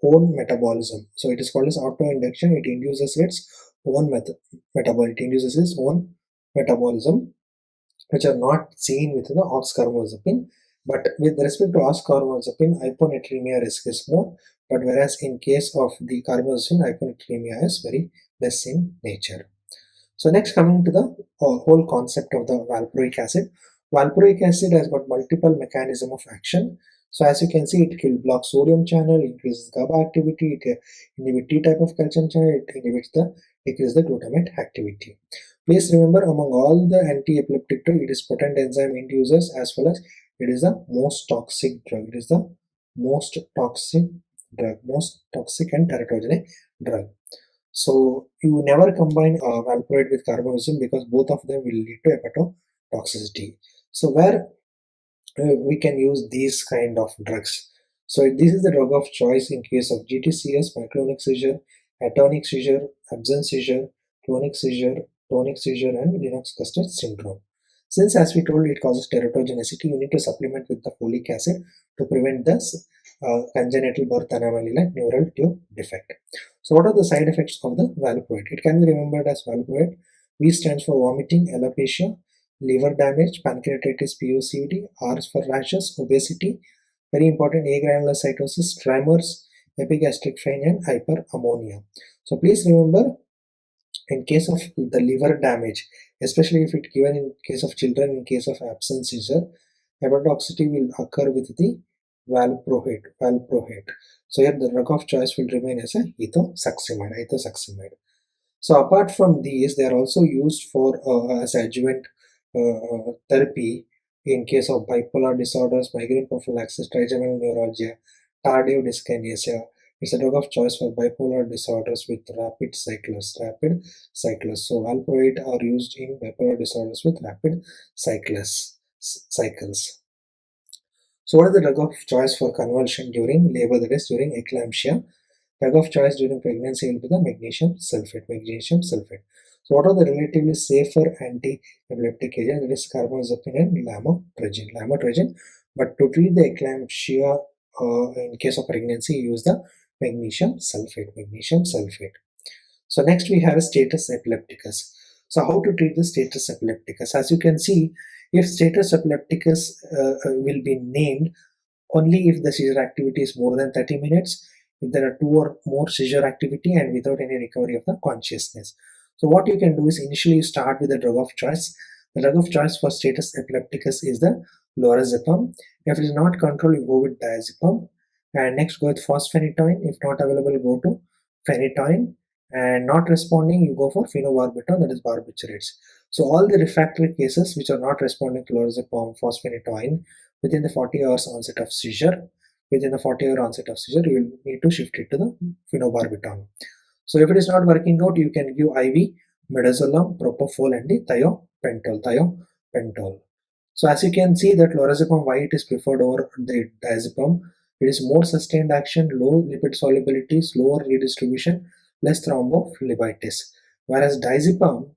own metabolism. So it is called as autoinduction. It induces its own metabolism. It induces its own metabolism, which are not seen with the oxcarbamazepine. But with respect to oxcarbamazepine, hyponatremia risk is more. But whereas in case of the carbamazepine, hyponatremia is very less in nature. So next, coming to the whole concept of the valproic acid. Valproic acid has got multiple mechanism of action. So as you can see, it will block sodium channel, increases GABA activity, it inhibits T type of calcium channel, it inhibits the decrease the glutamate activity. Please remember, among all the anti-epileptic drug, it is potent enzyme inducers as well as it is the most toxic drug. It is the most toxic drug, most toxic and teratogenic drug. So you never combine valproate with carbamazepine because both of them will lead to hepatotoxicity. So where we can use these kind of drugs. So this is the drug of choice in case of GTCS, myoclonic seizure, atonic seizure, absence seizure, clonic seizure, tonic seizure, and Lennox-Gastaut syndrome. Since, as we told, it causes teratogenicity, you need to supplement with the folic acid to prevent this congenital birth anomaly like neural tube defect. So what are the side effects of the valproate? It can be remembered as valproate. V stands for vomiting, alopecia, liver damage, pancreatitis, POCD, R for rashes, obesity, very important, agranulocytosis, tremors, epigastric pain, and hyperammonia. So please remember, in case of the liver damage, especially if it given in case of children, in case of absence seizure, hepatotoxicity will occur with the valproate. So here the drug of choice will remain as a ethosuximide. So apart from these, they are also used for as adjuvant therapy in case of bipolar disorders, migraine prophylaxis, trigeminal neuralgia, tardive dyskinesia. It's a drug of choice for bipolar disorders with rapid cycles. So valproate are used in bipolar disorders with rapid cycles. So what is the drug of choice for convulsion during labor, that is during eclampsia? Drug of choice during pregnancy will be the magnesium sulfate. So what are the relatively safer anti-epileptic agents? That is carbamazepine and lamotrigine. But to treat the eclampsia in case of pregnancy, use the magnesium sulfate. So next we have a status epilepticus. So how to treat the status epilepticus? As you can see, if status epilepticus will be named only if the seizure activity is more than 30 minutes, if there are 2 or more seizure activity and without any recovery of the consciousness. So what you can do is initially you start with the drug of choice. The drug of choice for status epilepticus is the lorazepam. If it is not controlled, you go with diazepam. And next go with fosphenytoin. If not available, go to phenytoin. And not responding, you go for phenobarbital, that is barbiturates. So all the refractory cases which are not responding to lorazepam, fosphenytoin, within the 40 hours onset of seizure, you will need to shift it to the phenobarbital. So if it is not working out, you can give IV midazolam, propofol, and the thiopental. So as you can see that lorazepam, why it is preferred over the diazepam, It is more sustained action, low lipid solubility, slower redistribution, less thrombophlebitis. Whereas diazepam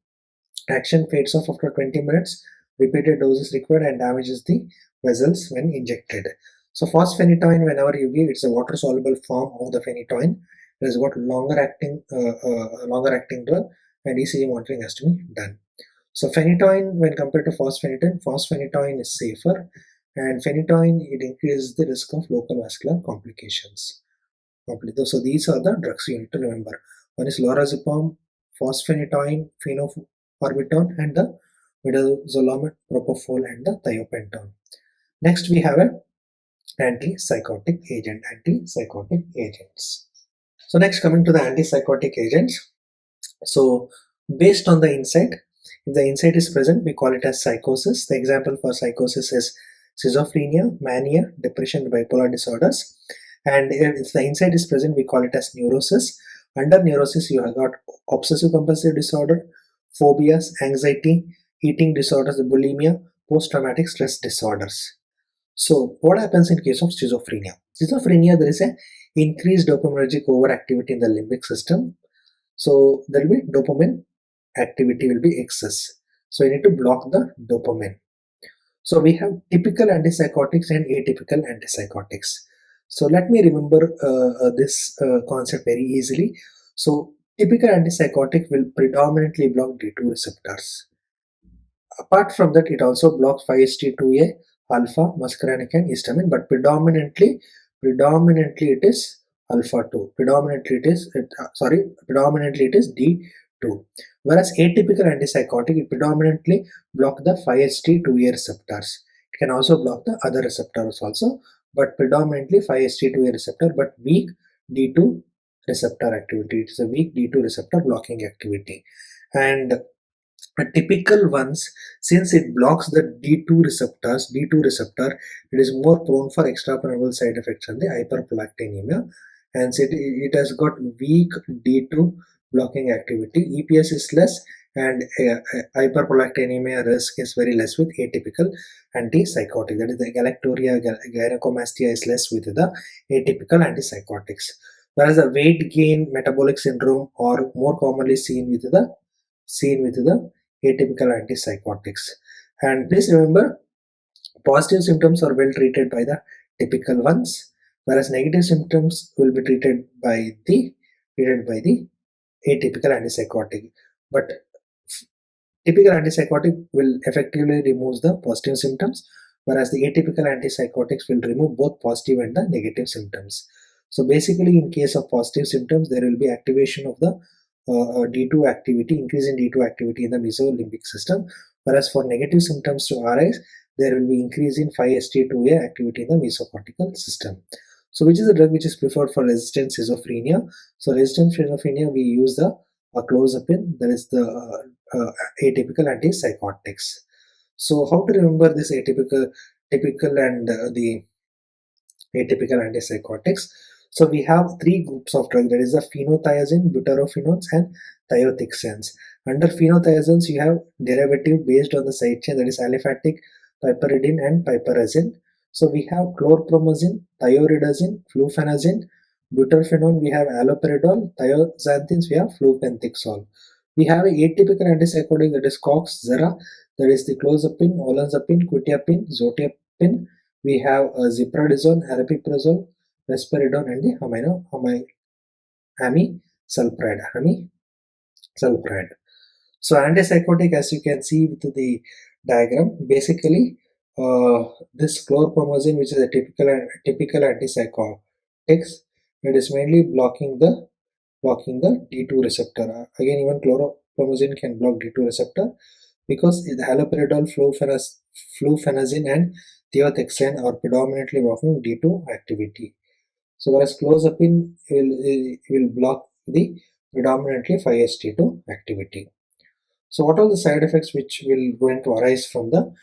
action fades off after 20 minutes, repeated doses required and damages the vessels when injected. So phosphenitoin, whenever you give, it's a water-soluble form of the phenytoin. It has got longer acting drug, and ECG monitoring has to be done. So phenytoin, when compared to phosphenitoin is safer, and phenytoin, it increases the risk of local vascular complications. So these are the drugs you need to remember. One is lorazepam, phosphenitoin, phenobarbital, and the midazolam, propofol, and the thiopental. Next, we have a antipsychotic agents. So next, coming to the antipsychotic agents. So based on the insight, if the insight is present, we call it as psychosis. The example for psychosis is schizophrenia, mania, depression, bipolar disorders. And if the insight is present, we call it as neurosis. Under neurosis, you have got obsessive compulsive disorder, phobias, anxiety, eating disorders, bulimia, post-traumatic stress disorders. So what happens in case of schizophrenia? Schizophrenia, there is a increased dopaminergic overactivity in the limbic system. So there will be dopamine activity will be excess. So you need to block the dopamine. So we have typical antipsychotics and atypical antipsychotics. So let me remember this concept very easily. So typical antipsychotic will predominantly block D2 receptors. Apart from that, it also blocks 5-HT2A, alpha, muscarinic, and histamine, but predominantly it is alpha 2. Predominantly it is D2. Whereas atypical antipsychotic, it predominantly block the 5-HT2A receptors. It can also block the other receptors also, but predominantly 5-HT2A receptor, but weak D2 receptor activity. It is a weak D2 receptor blocking activity. And typical ones, since it blocks the D2 receptor, it is more prone for extrapyramidal side effects and the hyperprolactinemia, and it has got weak D2 blocking activity. EPS is less, and hyperprolactinemia risk is very less with atypical antipsychotic. That is, the galacturia, gynecomastia is less with the atypical antipsychotics. Whereas the weight gain metabolic syndrome are more commonly seen with the atypical antipsychotics. And please remember, positive symptoms are well treated by the typical ones, whereas negative symptoms will be treated by the atypical antipsychotic. But typical antipsychotic will effectively remove the positive symptoms, whereas the atypical antipsychotics will remove both positive and the negative symptoms. So basically, in case of positive symptoms, there will be activation of the D2 activity, increase in D2 activity in the mesolimbic system, whereas for negative symptoms to arise, there will be increase in 5-HT2A activity in the mesocortical system. So which is the drug which is preferred for resistant schizophrenia? So resistant schizophrenia, we use the clozapine, that is the atypical antipsychotics. So how to remember this typical and the atypical antipsychotics? So we have three groups of drugs, that is the phenothiazine, butyrophenones, and thiothiazines. Under phenothiazines, you have derivative based on the side chain, that is aliphatic, piperidine, and piperazine. So we have chlorpromazine, thioridazine, flufenazine. Butyrophenone, we have alloperidol. Thioxanthines, we have flupentixol. We have a atypical antipsychotic, that is COX, Zera, that is the clozapine, olanzapine, quetiapine, zolpidem. We have zipradisone, aripiprazole, risperidone, and the amisulpride. So antipsychotic, as you can see with the diagram, basically this chlorpromazine, which is a typical antipsychotics, it is mainly blocking the D2 receptor. Again, even chlorpromazine can block D2 receptor because the haloperidol, flufenazine, and thiothiazine are predominantly blocking D2 activity. So whereas clozapine will block the predominantly 5-HT2 activity. So what are the side effects which will going to arise from the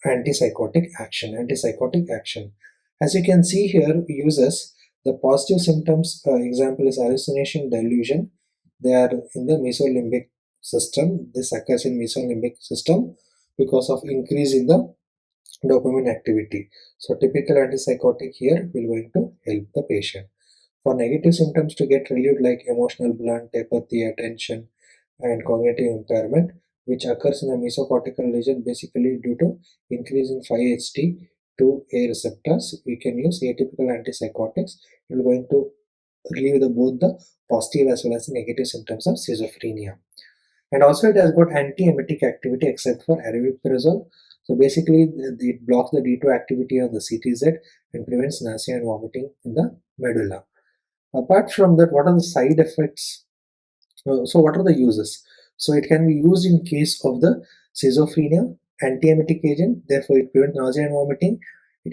antipsychotic action? As you can see here, uses the positive symptoms. Example is hallucination, delusion. They are in the mesolimbic system. This occurs in mesolimbic system because of increase in the dopamine activity. So typical antipsychotic here will going to help the patient. For negative symptoms to get relieved like emotional blunt, apathy, attention, and cognitive impairment, which occurs in the mesocortical region basically due to increase in 5-HT2A receptors, we can use atypical antipsychotics. It will going to relieve both the positive as well as the negative symptoms of schizophrenia. And also it has got anti-emetic activity except for aripiprazole. So basically it blocks the D2 activity on the CTZ and prevents nausea and vomiting in the medulla. Apart from that, what are the side effects? So what are the uses? So it can be used in case of the schizophrenia, antiemetic agent, therefore it prevents nausea and vomiting. It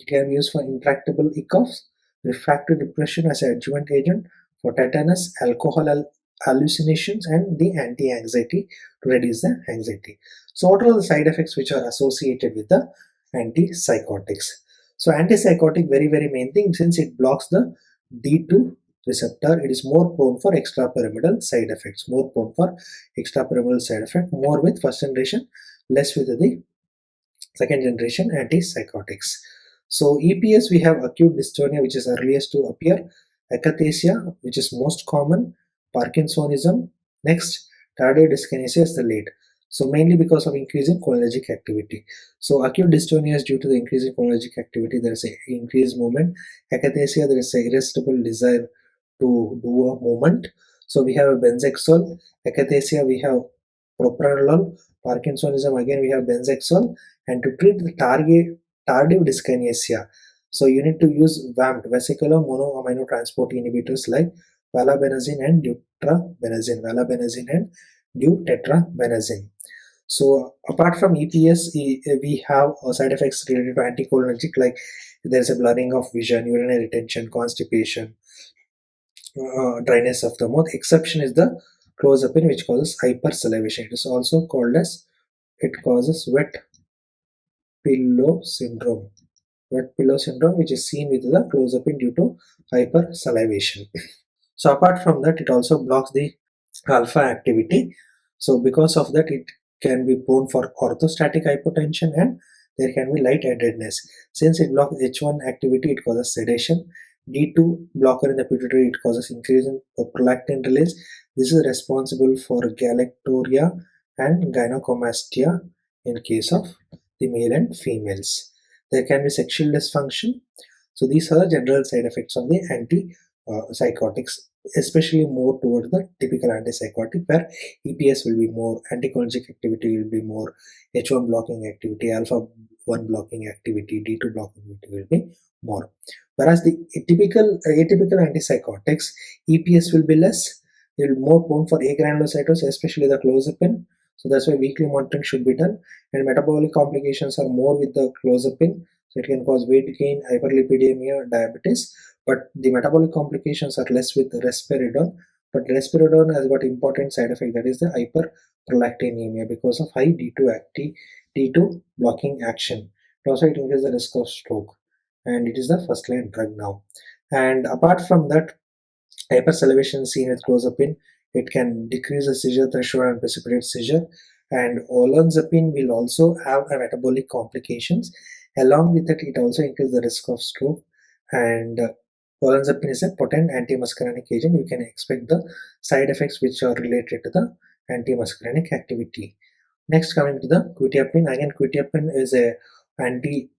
can be used for intractable ECOFs, refractory depression as an adjuvant agent, for tetanus, alcohol hallucinations, and the anti-anxiety to reduce the anxiety. So what are the side effects which are associated with the antipsychotics? So antipsychotic, very very main thing, since it blocks the D2 receptor, it is more prone for extrapyramidal side effects, more with first generation, less with the second generation antipsychotics. So EPS, we have acute dystonia, which is earliest to appear, akathisia, which is most common, Parkinsonism, next tardive dyskinesia is the late. So mainly because of increase in cholinergic activity. So acute dystonia is due to the increase in cholinergic activity. There is a increased movement. Akathisia, there is a irresistible desire to do a movement. So we have benzexol. Akathisia, we have propranolol. Parkinsonism, again we have benzexol. And to treat the tardive dyskinesia, so you need to use VAMT, vesicular monoamine inhibitors like valabenazine and deutetrabenazine. So apart from EPS, we have side effects related to anticholinergic, like there's a blurring of vision, urinary retention, constipation, dryness of the mouth. Exception is the clozapine, which causes hypersalivation. It is also called as, it causes wet pillow syndrome. Wet pillow syndrome, which is seen with the clozapine due to hypersalivation. So apart from that, it also blocks the alpha activity. So because of that, it can be prone for orthostatic hypotension and there can be lightheadedness. Since it blocks H1 activity, it causes sedation. D2 blocker in the pituitary, it causes increase in prolactin release. This is responsible for galactorrhea and gynecomastia in case of the male and females. There can be sexual dysfunction. So these are the general side effects of the antipsychotics, especially more towards the typical antipsychotic, where EPS will be more, anticholinergic activity will be more, H1 blocking activity, alpha 1 blocking activity, D2 blocking activity will be more. Whereas the atypical antipsychotics, EPS will be less, it will be more prone for agranulocytosis, especially the clozapine. So that's why weekly monitoring should be done. And metabolic complications are more with the clozapine. So it can cause weight gain, hyperlipidemia, diabetes. But the metabolic complications are less with risperidone. But risperidone has got important side effect, that is the hyperprolactinemia because of high D2 blocking action. It also it increases the risk of stroke, and it is the first line drug now. And apart from that, hypersalivation seen with clozapine, it can decrease the seizure threshold and precipitate seizure. And olanzapine will also have a metabolic complications. Along with that, it also increases the risk of stroke. And olanzapine is a potent antimuscarinic agent. You can expect the side effects which are related to the antimuscarinic activity. Next, coming to the quetiapine. Again, quetiapine is a atypical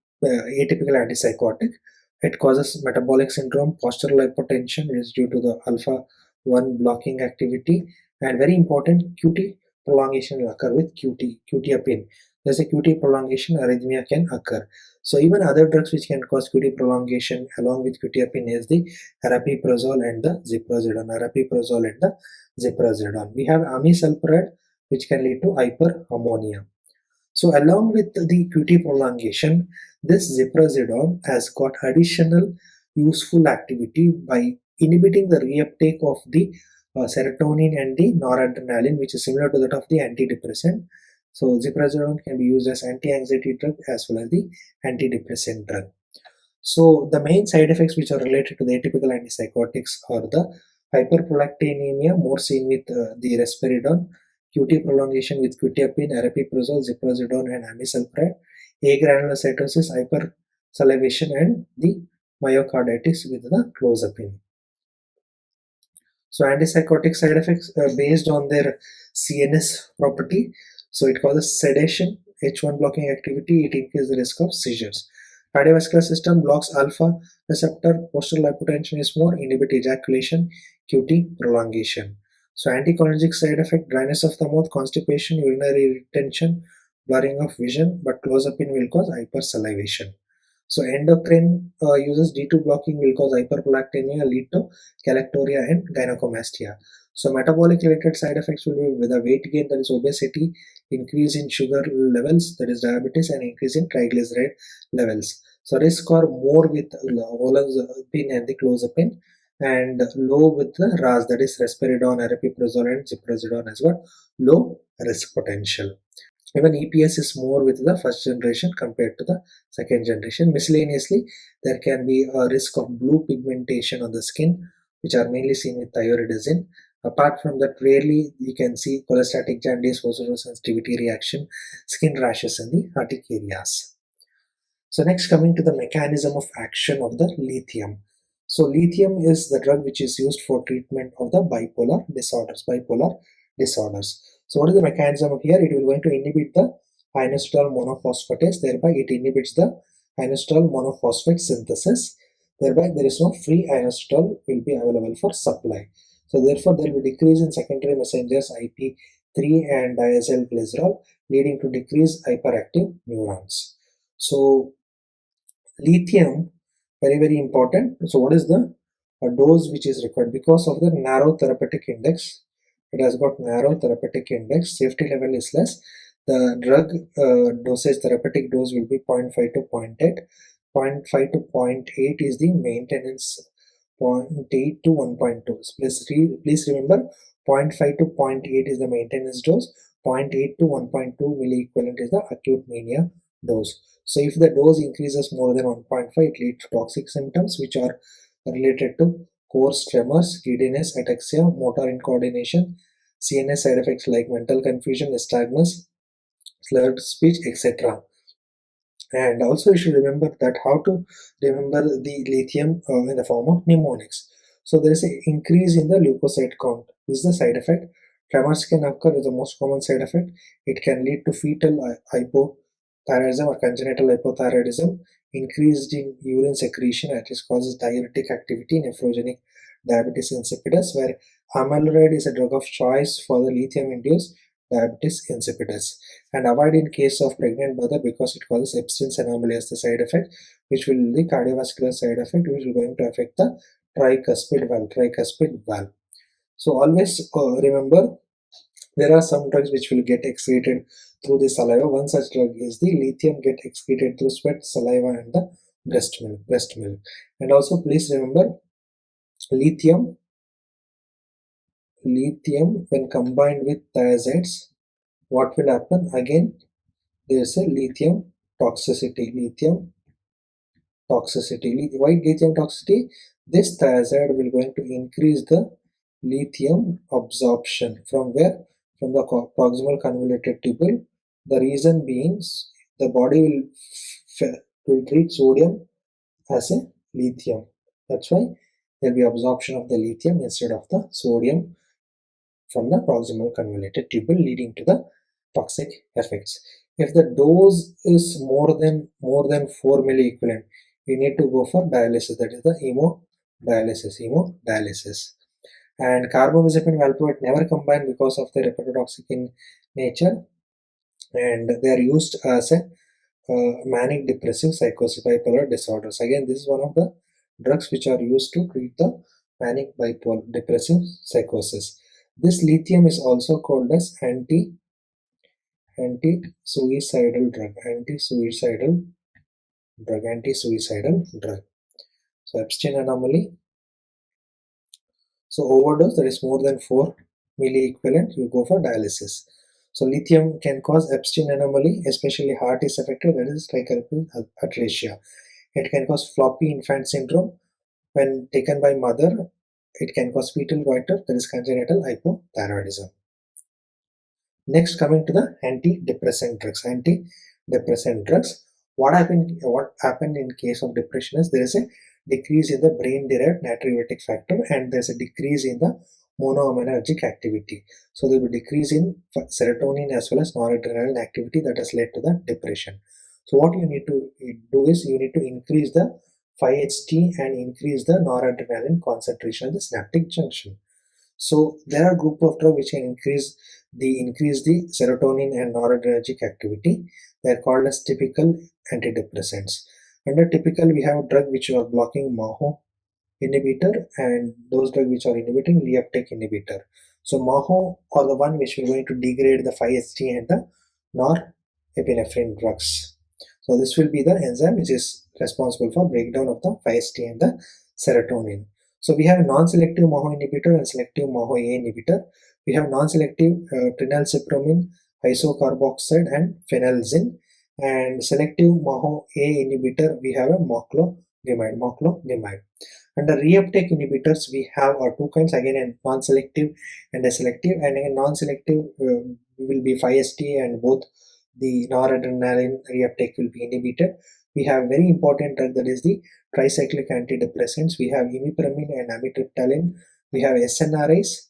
antipsychotic. It causes metabolic syndrome, postural hypotension. It is due to the alpha 1 blocking activity, and very important, QT prolongation will occur with quetiapine. There's a QT prolongation, arrhythmia can occur. So even other drugs which can cause QT prolongation along with quetiapine is the aripiprazole and the ziprasidone. We have amisulpride, which can lead to hyperammonia. So along with the QT prolongation, this ziprasidone has got additional useful activity by inhibiting the reuptake of the serotonin and the noradrenaline, which is similar to that of the antidepressant. So ziprasidone can be used as anti-anxiety drug as well as the antidepressant drug. So the main side effects which are related to the atypical antipsychotics are the hyperprolactinemia, more seen with the risperidone, QT prolongation with quetiapine, aripiprazole, ziprasidone, and amisulpride, agranulocytosis, hypersalivation, and the myocarditis with the clozapine. So antipsychotic side effects based on their CNS property. So it causes sedation, H1 blocking activity, it increases the risk of seizures. Cardiovascular system blocks alpha receptor, postural hypotension is more, inhibit ejaculation, QT prolongation. So anticholinergic side effect, dryness of the mouth, constipation, urinary retention, blurring of vision, but clozapine will cause hypersalivation. So endocrine uses D2 blocking will cause hyperprolactinemia, lead to galactoria and gynecomastia. So metabolic related side effects will be with a weight gain, that is obesity, increase in sugar levels, that is diabetes, and increase in triglyceride levels. So risk are more with olanzapine and the clozapine, and low with the RAS, that is risperidone, aripiprazole, and ziprasidone has got low risk potential. Even EPS is more with the first generation compared to the second generation. Miscellaneously, there can be a risk of blue pigmentation on the skin, which are mainly seen with thyroidazine. Apart from that, rarely you can see cholestatic jaundice, photosensitivity reaction, skin rashes in the urticarias. So next, coming to the mechanism of action of the lithium. So lithium is the drug which is used for treatment of the bipolar disorders. So what is the mechanism of here? It will going to inhibit the inositol monophosphatase, thereby it inhibits the inositol monophosphate synthesis. Thereby there is no free inositol will be available for supply. So therefore there will be decrease in secondary messengers IP3 and diacylglycerol, leading to decreased hyperactive neurons. So lithium, very important. So what is the dose which is required? Because of the narrow therapeutic index, it has got narrow therapeutic index, safety level is less, the drug dosage, therapeutic dose will be 0.5 to 0.8. 0.5 to 0.8 is the maintenance, 0.8 to 1.2. Please remember, 0.5 to 0.8 is the maintenance dose, 0.8 to 1.2 milliequivalent is the acute mania dose. So if the dose increases more than 1.5, it leads to toxic symptoms which are related to coarse tremors, giddiness, ataxia, motor incoordination, CNS side effects like mental confusion, nystagmus, slurred speech, etc. And also you should remember that how to remember the lithium in the form of mnemonics. So there is an increase in the leukocyte count. This is the side effect. Tremors can occur is the most common side effect. It can lead to fetal hypothyroidism or congenital hypothyroidism, increased in urine secretion, at least causes diuretic activity, nephrogenic diabetes insipidus, where amyloid is a drug of choice for the lithium-induced diabetes insipidus. And avoid in case of pregnant mother because it causes Epstein's anomaly as the side effect, which will the cardiovascular side effect, which will going to affect the tricuspid valve. So always remember, there are some drugs which will get excreted through the saliva. One such drug is the lithium get excreted through sweat, saliva, and the breast milk. And also please remember, lithium when combined with thiazides, what will happen? Again, there is a lithium toxicity. Why lithium toxicity? This thiazide will going to increase the lithium absorption from where? From the proximal convoluted tubule. The reason being, the body will treat sodium as a lithium. That's why there will be absorption of the lithium instead of the sodium from the proximal convoluted tubule, leading to the toxic effects. If the dose is more than 4 milliequivalent, you need to go for dialysis, that is the hemodialysis. And carbamazepine valproate never combined because of their hepatotoxic in nature, and they are used as a manic depressive psychosis bipolar disorders. Again, this is one of the drugs which are used to treat the manic bipolar depressive psychosis. This lithium is also called as anti-suicidal drug. So Epstein anomaly. So overdose, that is more than 4 milliequivalent, you go for dialysis. So lithium can cause Epstein anomaly, especially heart is affected, that is tricuspid atresia. It can cause floppy infant syndrome. When taken by mother, it can cause fetal goiter, that is congenital hypothyroidism. Next, coming to the antidepressant drugs. What happened in case of depression is there is a decrease in the brain-derived natriuretic factor, and there's a decrease in the monoaminergic activity. So there will be decrease in serotonin as well as noradrenaline activity that has led to the depression. So what you need to do is you need to increase the 5-HT and increase the noradrenaline concentration at the synaptic junction. So there are group of drugs which can increase the serotonin and noradrenergic activity. They are called as typical antidepressants. Under typical, we have drug which are blocking MAHO inhibitor and those drugs which are inhibiting reuptake inhibitor. So MAHO are the one which will going to degrade the 5-HT and the norepinephrine drugs. So this will be the enzyme which is responsible for breakdown of the 5-HT and the serotonin. So we have non-selective MAHO inhibitor and selective MAHO-A inhibitor. We have non-selective phenylcypromine, isocarboxide and phenelzine, and selective MAHO-A inhibitor we have a moclobemide. Under reuptake inhibitors we have two kinds, again a non-selective and a selective, and a non-selective will be 5-HT and both the noradrenaline reuptake will be inhibited. We have very important drug that is the tricyclic antidepressants. We have imipramine and amitriptyline. We have SNRIs.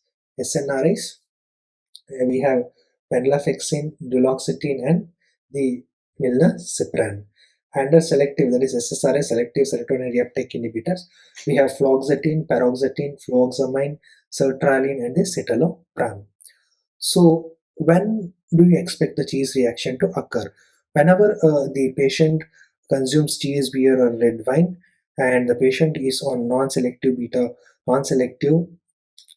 We have venlafaxine, duloxetine, and the milnacipran. Under selective, that is SSRI, selective serotonin reuptake inhibitors, we have fluoxetine, paroxetine, fluoxamine, sertraline, and the citalopram. So when do you expect the cheese reaction to occur? Whenever the patient consumes cheese, beer, or red wine, and the patient is on non-selective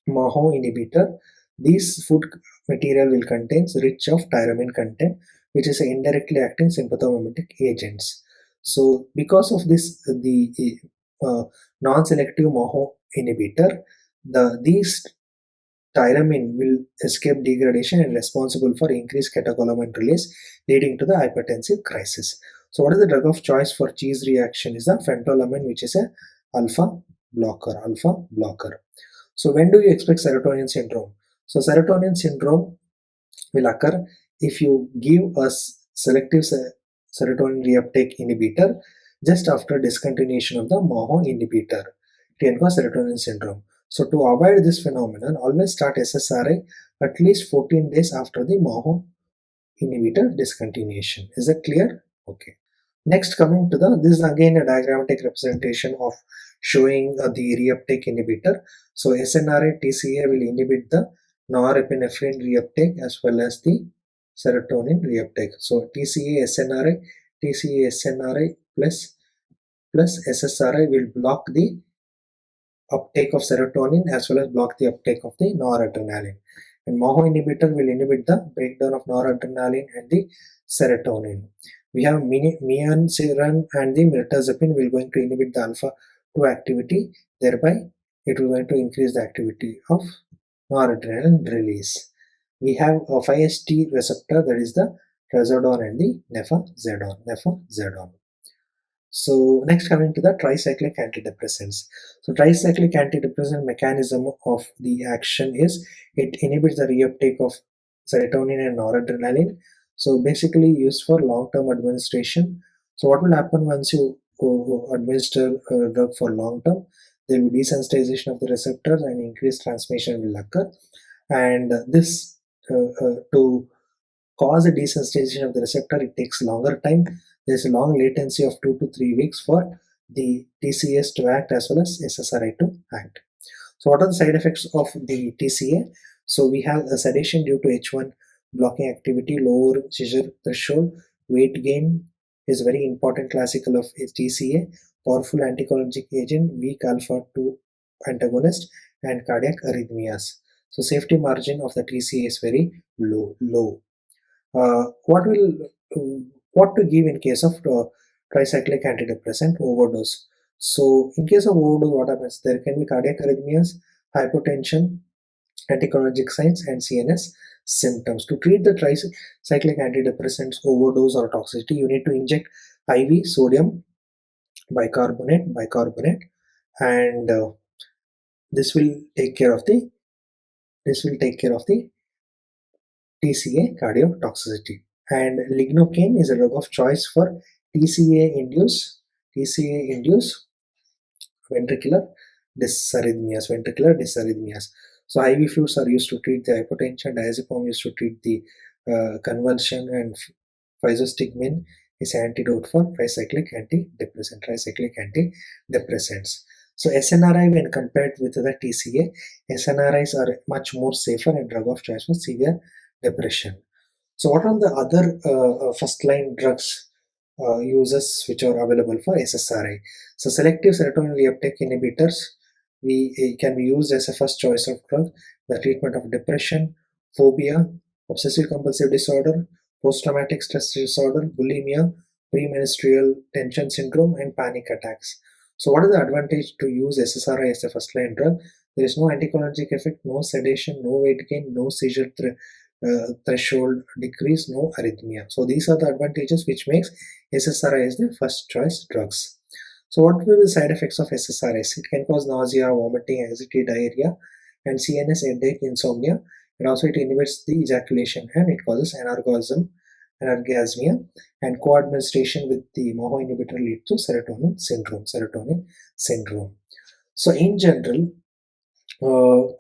MAHO inhibitor, this food material will contain rich of tyramine content, which is indirectly acting sympathomimetic agents. So because of this, the non-selective MAHO inhibitor, these tyramine will escape degradation and responsible for increased catecholamine release, leading to the hypertensive crisis. So what is the drug of choice for cheese reaction is the phentolamine, which is a alpha blocker. So when do you expect serotonin syndrome? So serotonin syndrome will occur if you give a selective serotonin reuptake inhibitor just after discontinuation of the MAHO inhibitor. It can cause serotonin syndrome. So to avoid this phenomenon, always start SSRI at least 14 days after the MAHO inhibitor discontinuation. Is that clear? Okay. Next, coming to this is again a diagrammatic representation of showing the reuptake inhibitor. So SNRI TCA will inhibit the norepinephrine reuptake as well as the serotonin reuptake. So TCA SNRI plus SSRI will block the uptake of serotonin as well as block the uptake of the noradrenaline. And MAHO inhibitor will inhibit the breakdown of noradrenaline and the serotonin. We have miancirine and the mirtazapine will going to inhibit the alpha 2 activity, thereby it will going to increase the activity of noradrenaline release. We have a 5-HT receptor, that is the trazodone and the nefazodone. So next, coming to the tricyclic antidepressants. So tricyclic antidepressant mechanism of the action is it inhibits the reuptake of serotonin and noradrenaline. So basically used for long-term administration. So what will happen once you administer a drug for long-term? There will be desensitization of the receptors and increased transmission will occur. And this to cause a desensitization of the receptor, it takes longer time. There's a long latency of 2 to 3 weeks for the TCS to act as well as SSRI to act. So what are the side effects of the TCA? So we have a sedation due to H1 blocking activity, lower seizure threshold, weight gain is very important classical of TCA, powerful anticholinergic agent, weak alpha 2 antagonist, and cardiac arrhythmias. So safety margin of the TCA is very low. What to give in case of tricyclic antidepressant overdose? So in case of overdose, what happens? There can be cardiac arrhythmias, hypotension, anticholinergic signs, and CNS symptoms. To treat the tricyclic antidepressants overdose or toxicity, you need to inject IV sodium bicarbonate, and this will take care of the TCA cardiotoxicity. And lignocaine is a drug of choice for TCA induce ventricular ventricular dysarrhythmias. So IV fluids are used to treat the hypotension, diazepam used to treat the convulsion, and physostigmine is antidote for tricyclic antidepressants. So SNRI, when compared with the TCA, SNRIs are much more safer and drug of choice for severe depression. So what are the other first line drugs uses which are available for SSRI? So selective serotonin reuptake inhibitors can be used as a first choice of drug. The treatment of depression, phobia, obsessive compulsive disorder, post-traumatic stress disorder, bulimia, premenstrual tension syndrome, and panic attacks. So what is the advantage to use SSRI as a first line drug? There is no anticholinergic effect, no sedation, no weight gain, no seizure threshold decrease, no arrhythmia. So these are the advantages which makes SSRI as the first choice drugs. So what will be the side effects of SSRIs? It can cause nausea, vomiting, anxiety, diarrhea, and CNS headache, insomnia. And also it inhibits the ejaculation and it causes anorgasmia, and co-administration with the MOHO inhibitor lead to serotonin syndrome. So in general,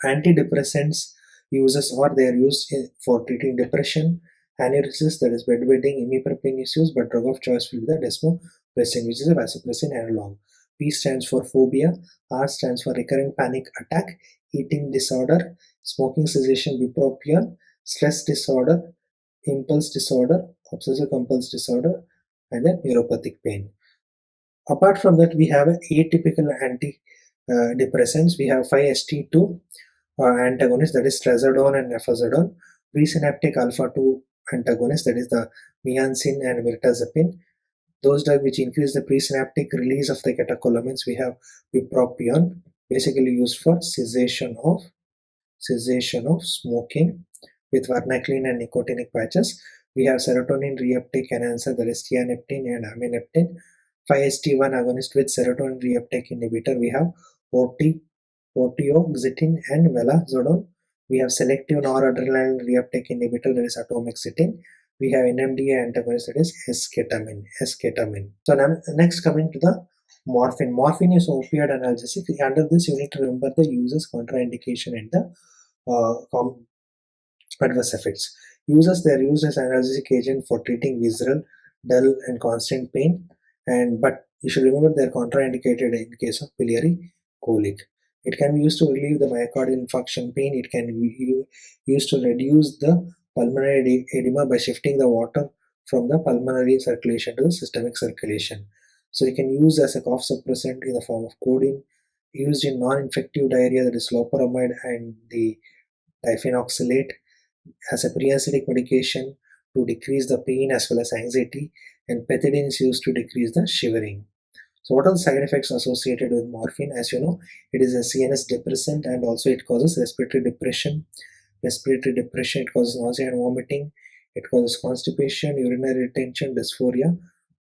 antidepressants uses, or they are used for treating depression, aneurysms, that is bedwetting. Imipenem is used, but drug of choice will be the desmopressin, which is a vasopressin analog. P stands for phobia, R stands for recurrent panic attack, eating disorder, smoking cessation, bupropion, stress disorder, impulse disorder, obsessive compulsive disorder, and then neuropathic pain. Apart from that, we have atypical antidepressants. We have 5-HT2 antagonist, that is trazodone and nefazodone, presynaptic alpha-2 antagonist, that is the miancin and mirtazapine. Those drugs which increase the presynaptic release of the catecholamines, we have bupropion, basically used for cessation of smoking with varenicline and nicotinic patches. We have serotonin reuptake enhancer, that is tianeptine and amинeptine. 5-HT1 agonist with serotonin reuptake inhibitor, we have otioxetine and velazodone. We have selective noradrenaline reuptake inhibitor, that is atomoxetine. We have NMDA antagonist, that is esketamine. So next, coming to the morphine. Morphine is opioid analgesic. Under this, you need to remember the uses, contraindication, and the adverse effects. Uses: they are used as analgesic agent for treating visceral, dull, and constant pain. But you should remember they are contraindicated in case of biliary colic. It can be used to relieve the myocardial infarction pain. It can be used to reduce the pulmonary edema by shifting the water from the pulmonary circulation to the systemic circulation. So you can use as a cough suppressant in the form of codeine, used in non-infective diarrhea, that is loperamide and the diphenoxylate, as a pre-anesthetic medication to decrease the pain as well as anxiety, and pethidine is used to decrease the shivering. So what are the side effects associated with morphine? As you know, it is a CNS depressant, and also it causes respiratory depression. It causes nausea and vomiting. It causes constipation, urinary retention, dysphoria.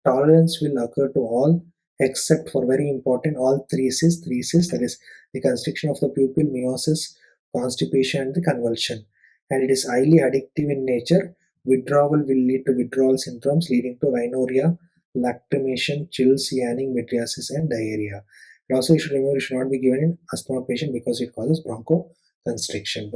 Tolerance will occur to all except for very important all three Cs, that is the constriction of the pupil, meiosis, constipation, and the convulsion. And it is highly addictive in nature. Withdrawal will lead to withdrawal syndromes leading to rhinorrhea, lacrimation, chills, yawning, mydriasis, and diarrhea. And also, you should remember, it should not be given in asthma patient because it causes bronchoconstriction.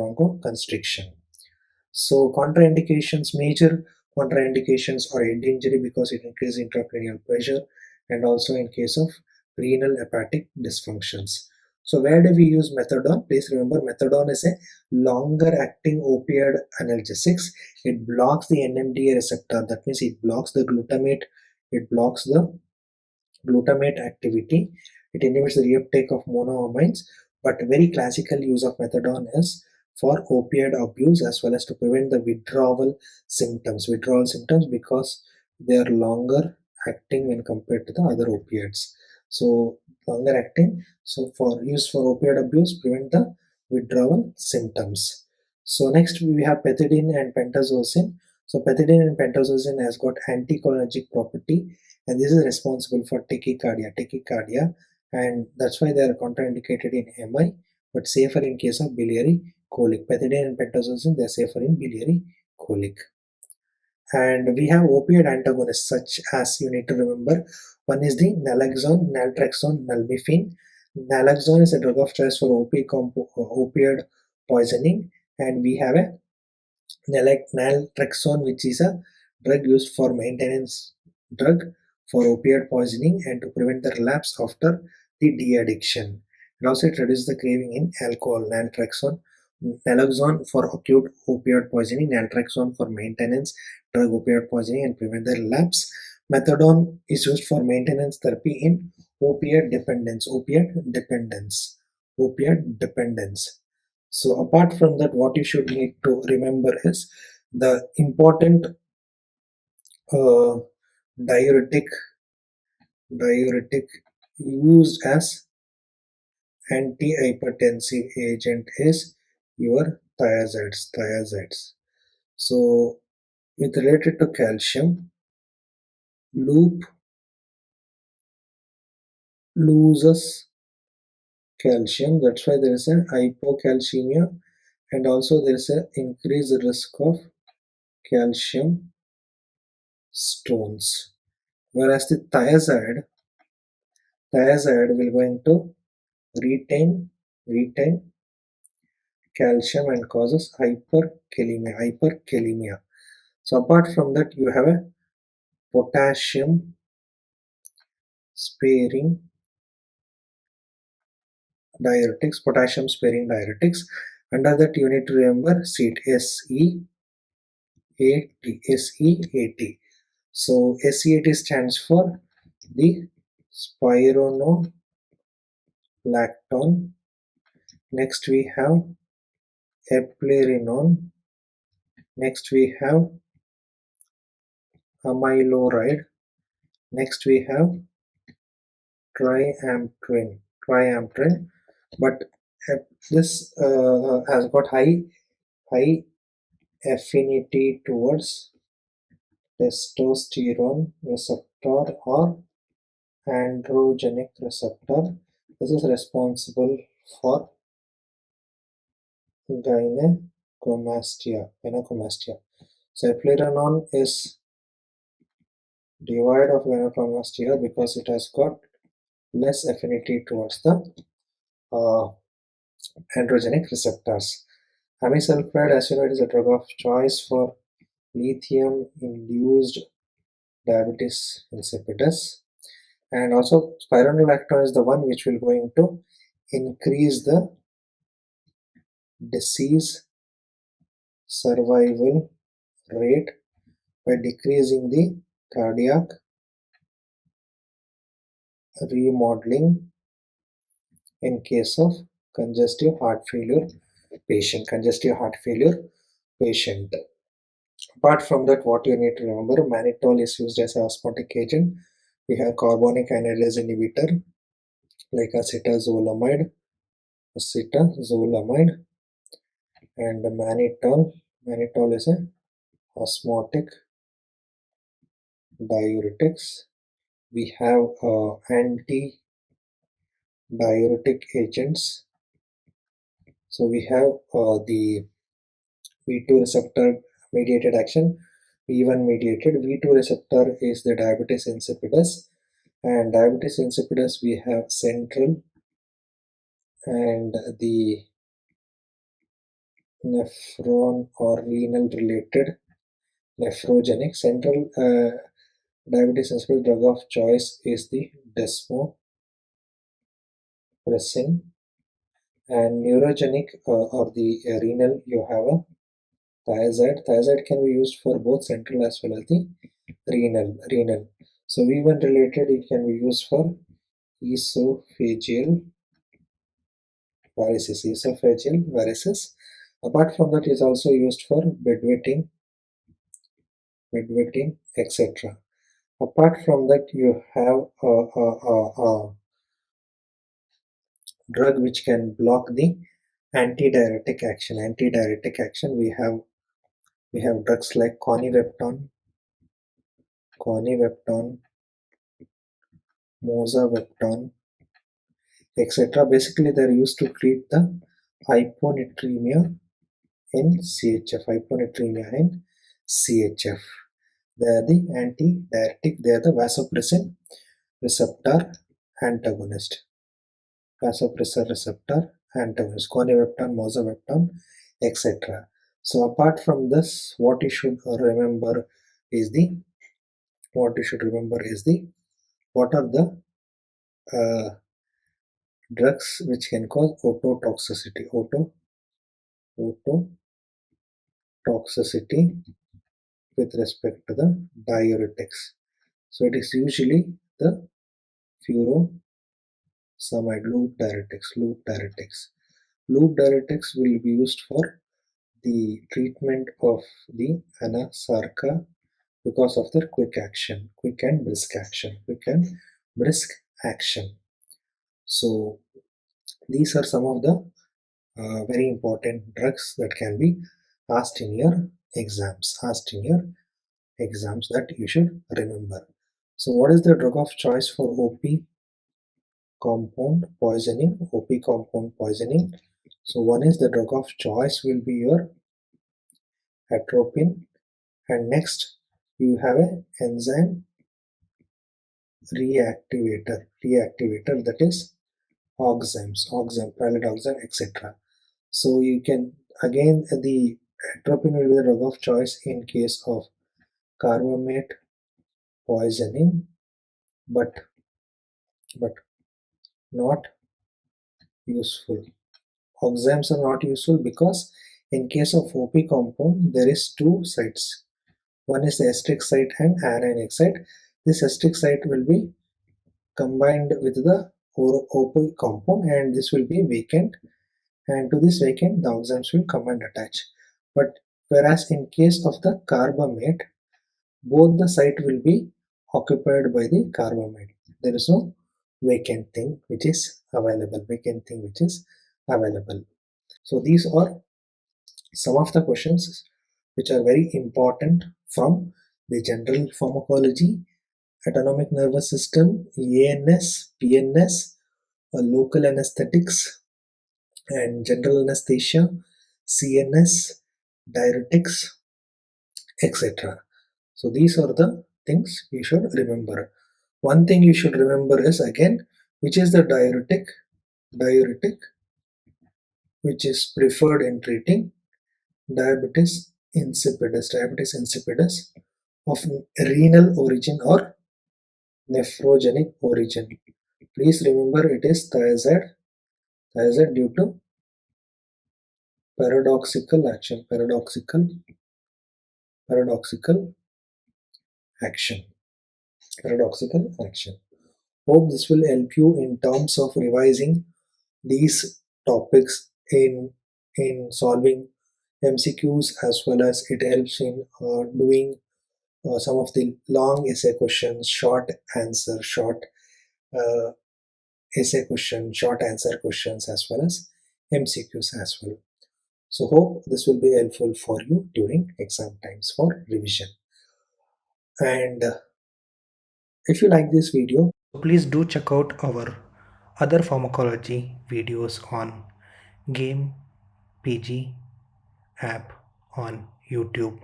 So contraindications, major contraindications are head injury because it increases intracranial pressure, and also in case of renal hepatic dysfunctions. So where do we use methadone? Please remember, methadone is a longer acting opioid analgesics. It blocks the NMDA receptor. That means it blocks the glutamate. It blocks the glutamate activity. It inhibits the reuptake of monoamines, but very classical use of methadone is for opioid abuse as well as to prevent the withdrawal symptoms. Withdrawal symptoms because they are longer acting when compared to the other opioids. So longer acting. So for use for opioid abuse, prevent the withdrawal symptoms. So next we have pethidine and pentazocine. So pethidine and pentazocine has got anticholinergic property, and this is responsible for tachycardia, and that's why they are contraindicated in MI, but safer in case of biliary colic. Pethidine and pentazocine, they are safer in biliary colic. And we have opioid antagonists such as, you need to remember, one is the naloxone, naltrexone, nalmefene. Naloxone is a drug of choice for opioid poisoning, and we have a naltrexone, which is a drug used for maintenance drug for opioid poisoning and to prevent the relapse after the de-addiction. And also it reduces the craving in alcohol. Naloxone for acute opioid poisoning, naltrexone for maintenance drug opioid poisoning and prevent the relapse. Methadone is used for maintenance therapy in opioid dependence. Opioid dependence. So apart from that, what you should need to remember is the important uh, diuretic diuretic used as antihypertensive agent is your thiazides. So with related to calcium, loop loses calcium. That's why there is an hypocalcemia, and also there is an increased risk of calcium stones. Whereas the thiazide will going to retain calcium and causes hyperkalemia. So apart from that, you have a potassium sparing potassium sparing diuretics. Under that, you need to remember SEAT, SEAT. So SEAT stands for the spironolactone. Next we have eplerenone. Next we have amyloride. Next we have triamtrin. But this has got high affinity towards testosterone receptor or androgenic receptor. This is responsible for gynecomastia. So eplerenone is devoid of gynecomastia because it has got less affinity towards the uh, androgenic receptors. Amisulpride, as you know, it is a drug of choice for lithium-induced diabetes insipidus, and also spironolactone is the one which will going to increase the disease survival rate by decreasing the cardiac remodeling in case of congestive heart failure patient. Apart from that, what you need to remember, mannitol is used as a osmotic agent. We have carbonic anhydrase inhibitor like acetazolamide, and mannitol is a osmotic diuretics. We have anti-diuretic agents. So we have the V2 receptor mediated action, V1 mediated. V2 receptor is the diabetes insipidus, and diabetes insipidus we have central and the nephron or renal related nephrogenic. Central diabetes insipidus drug of choice is the desmopressin, and neurogenic or the renal you have a thiazide. Thiazide can be used for both central as well as the renal. So V1 related, it can be used for esophageal varices. Apart from that, is also used for bedwetting, etc. Apart from that, you have a drug which can block the antidiuretic action. We have drugs like conivepton, mozavepton, etc. Basically, they are used to treat the hyponatremia in CHF. They are the anti-diuretic. They are the vasopressin receptor antagonist. Vasopressin receptor antagonist. Conivaptan, mozavaptan, etc. So apart from this, what you should remember is the what are the uh, drugs which can cause ototoxicity. Ototoxicity with respect to the diuretics. So it is usually the furosemide loop diuretics. Loop diuretics will be used for the treatment of the anasarca because of their quick and brisk action. So these are some of the very important drugs that can be asked in your exams that you should remember. So what is the drug of choice for OP compound poisoning? So one is the drug of choice will be your atropine, and next you have a enzyme reactivator that is pyrrolide oxime, etc. So you can again the atropine will be the drug of choice in case of carbamate poisoning, but not useful. Oximes are not useful because in case of OP compound there is two sites. One is the ester site and anionic site. This ester site will be combined with the OP compound and this will be vacant, and to this vacant the oximes will come and attach. But whereas in case of the carbamate, both the site will be occupied by the carbamate. There is no vacant thing which is available. So these are some of the questions which are very important from the general pharmacology, autonomic nervous system, ANS, PNS, local anesthetics and general anesthesia, CNS, diuretics, etc. So these are the things you should remember. One thing you should remember is again which is the diuretic which is preferred in treating diabetes insipidus of renal origin or nephrogenic origin. Please remember it is thiazide due to paradoxical action. Paradoxical action. Paradoxical action. Hope this will help you in terms of revising these topics in solving MCQs, as well as it helps in doing some of the long essay questions, short uh, essay questions, short answer questions, as well as MCQs as well. So hope this will be helpful for you during exam times for revision. And if you like this video, Please do check out our other pharmacology videos on GamePG app on YouTube,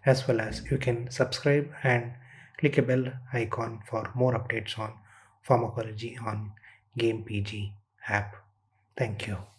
as well as you can subscribe and click a bell icon for more updates on pharmacology on GamePG app. Thank you.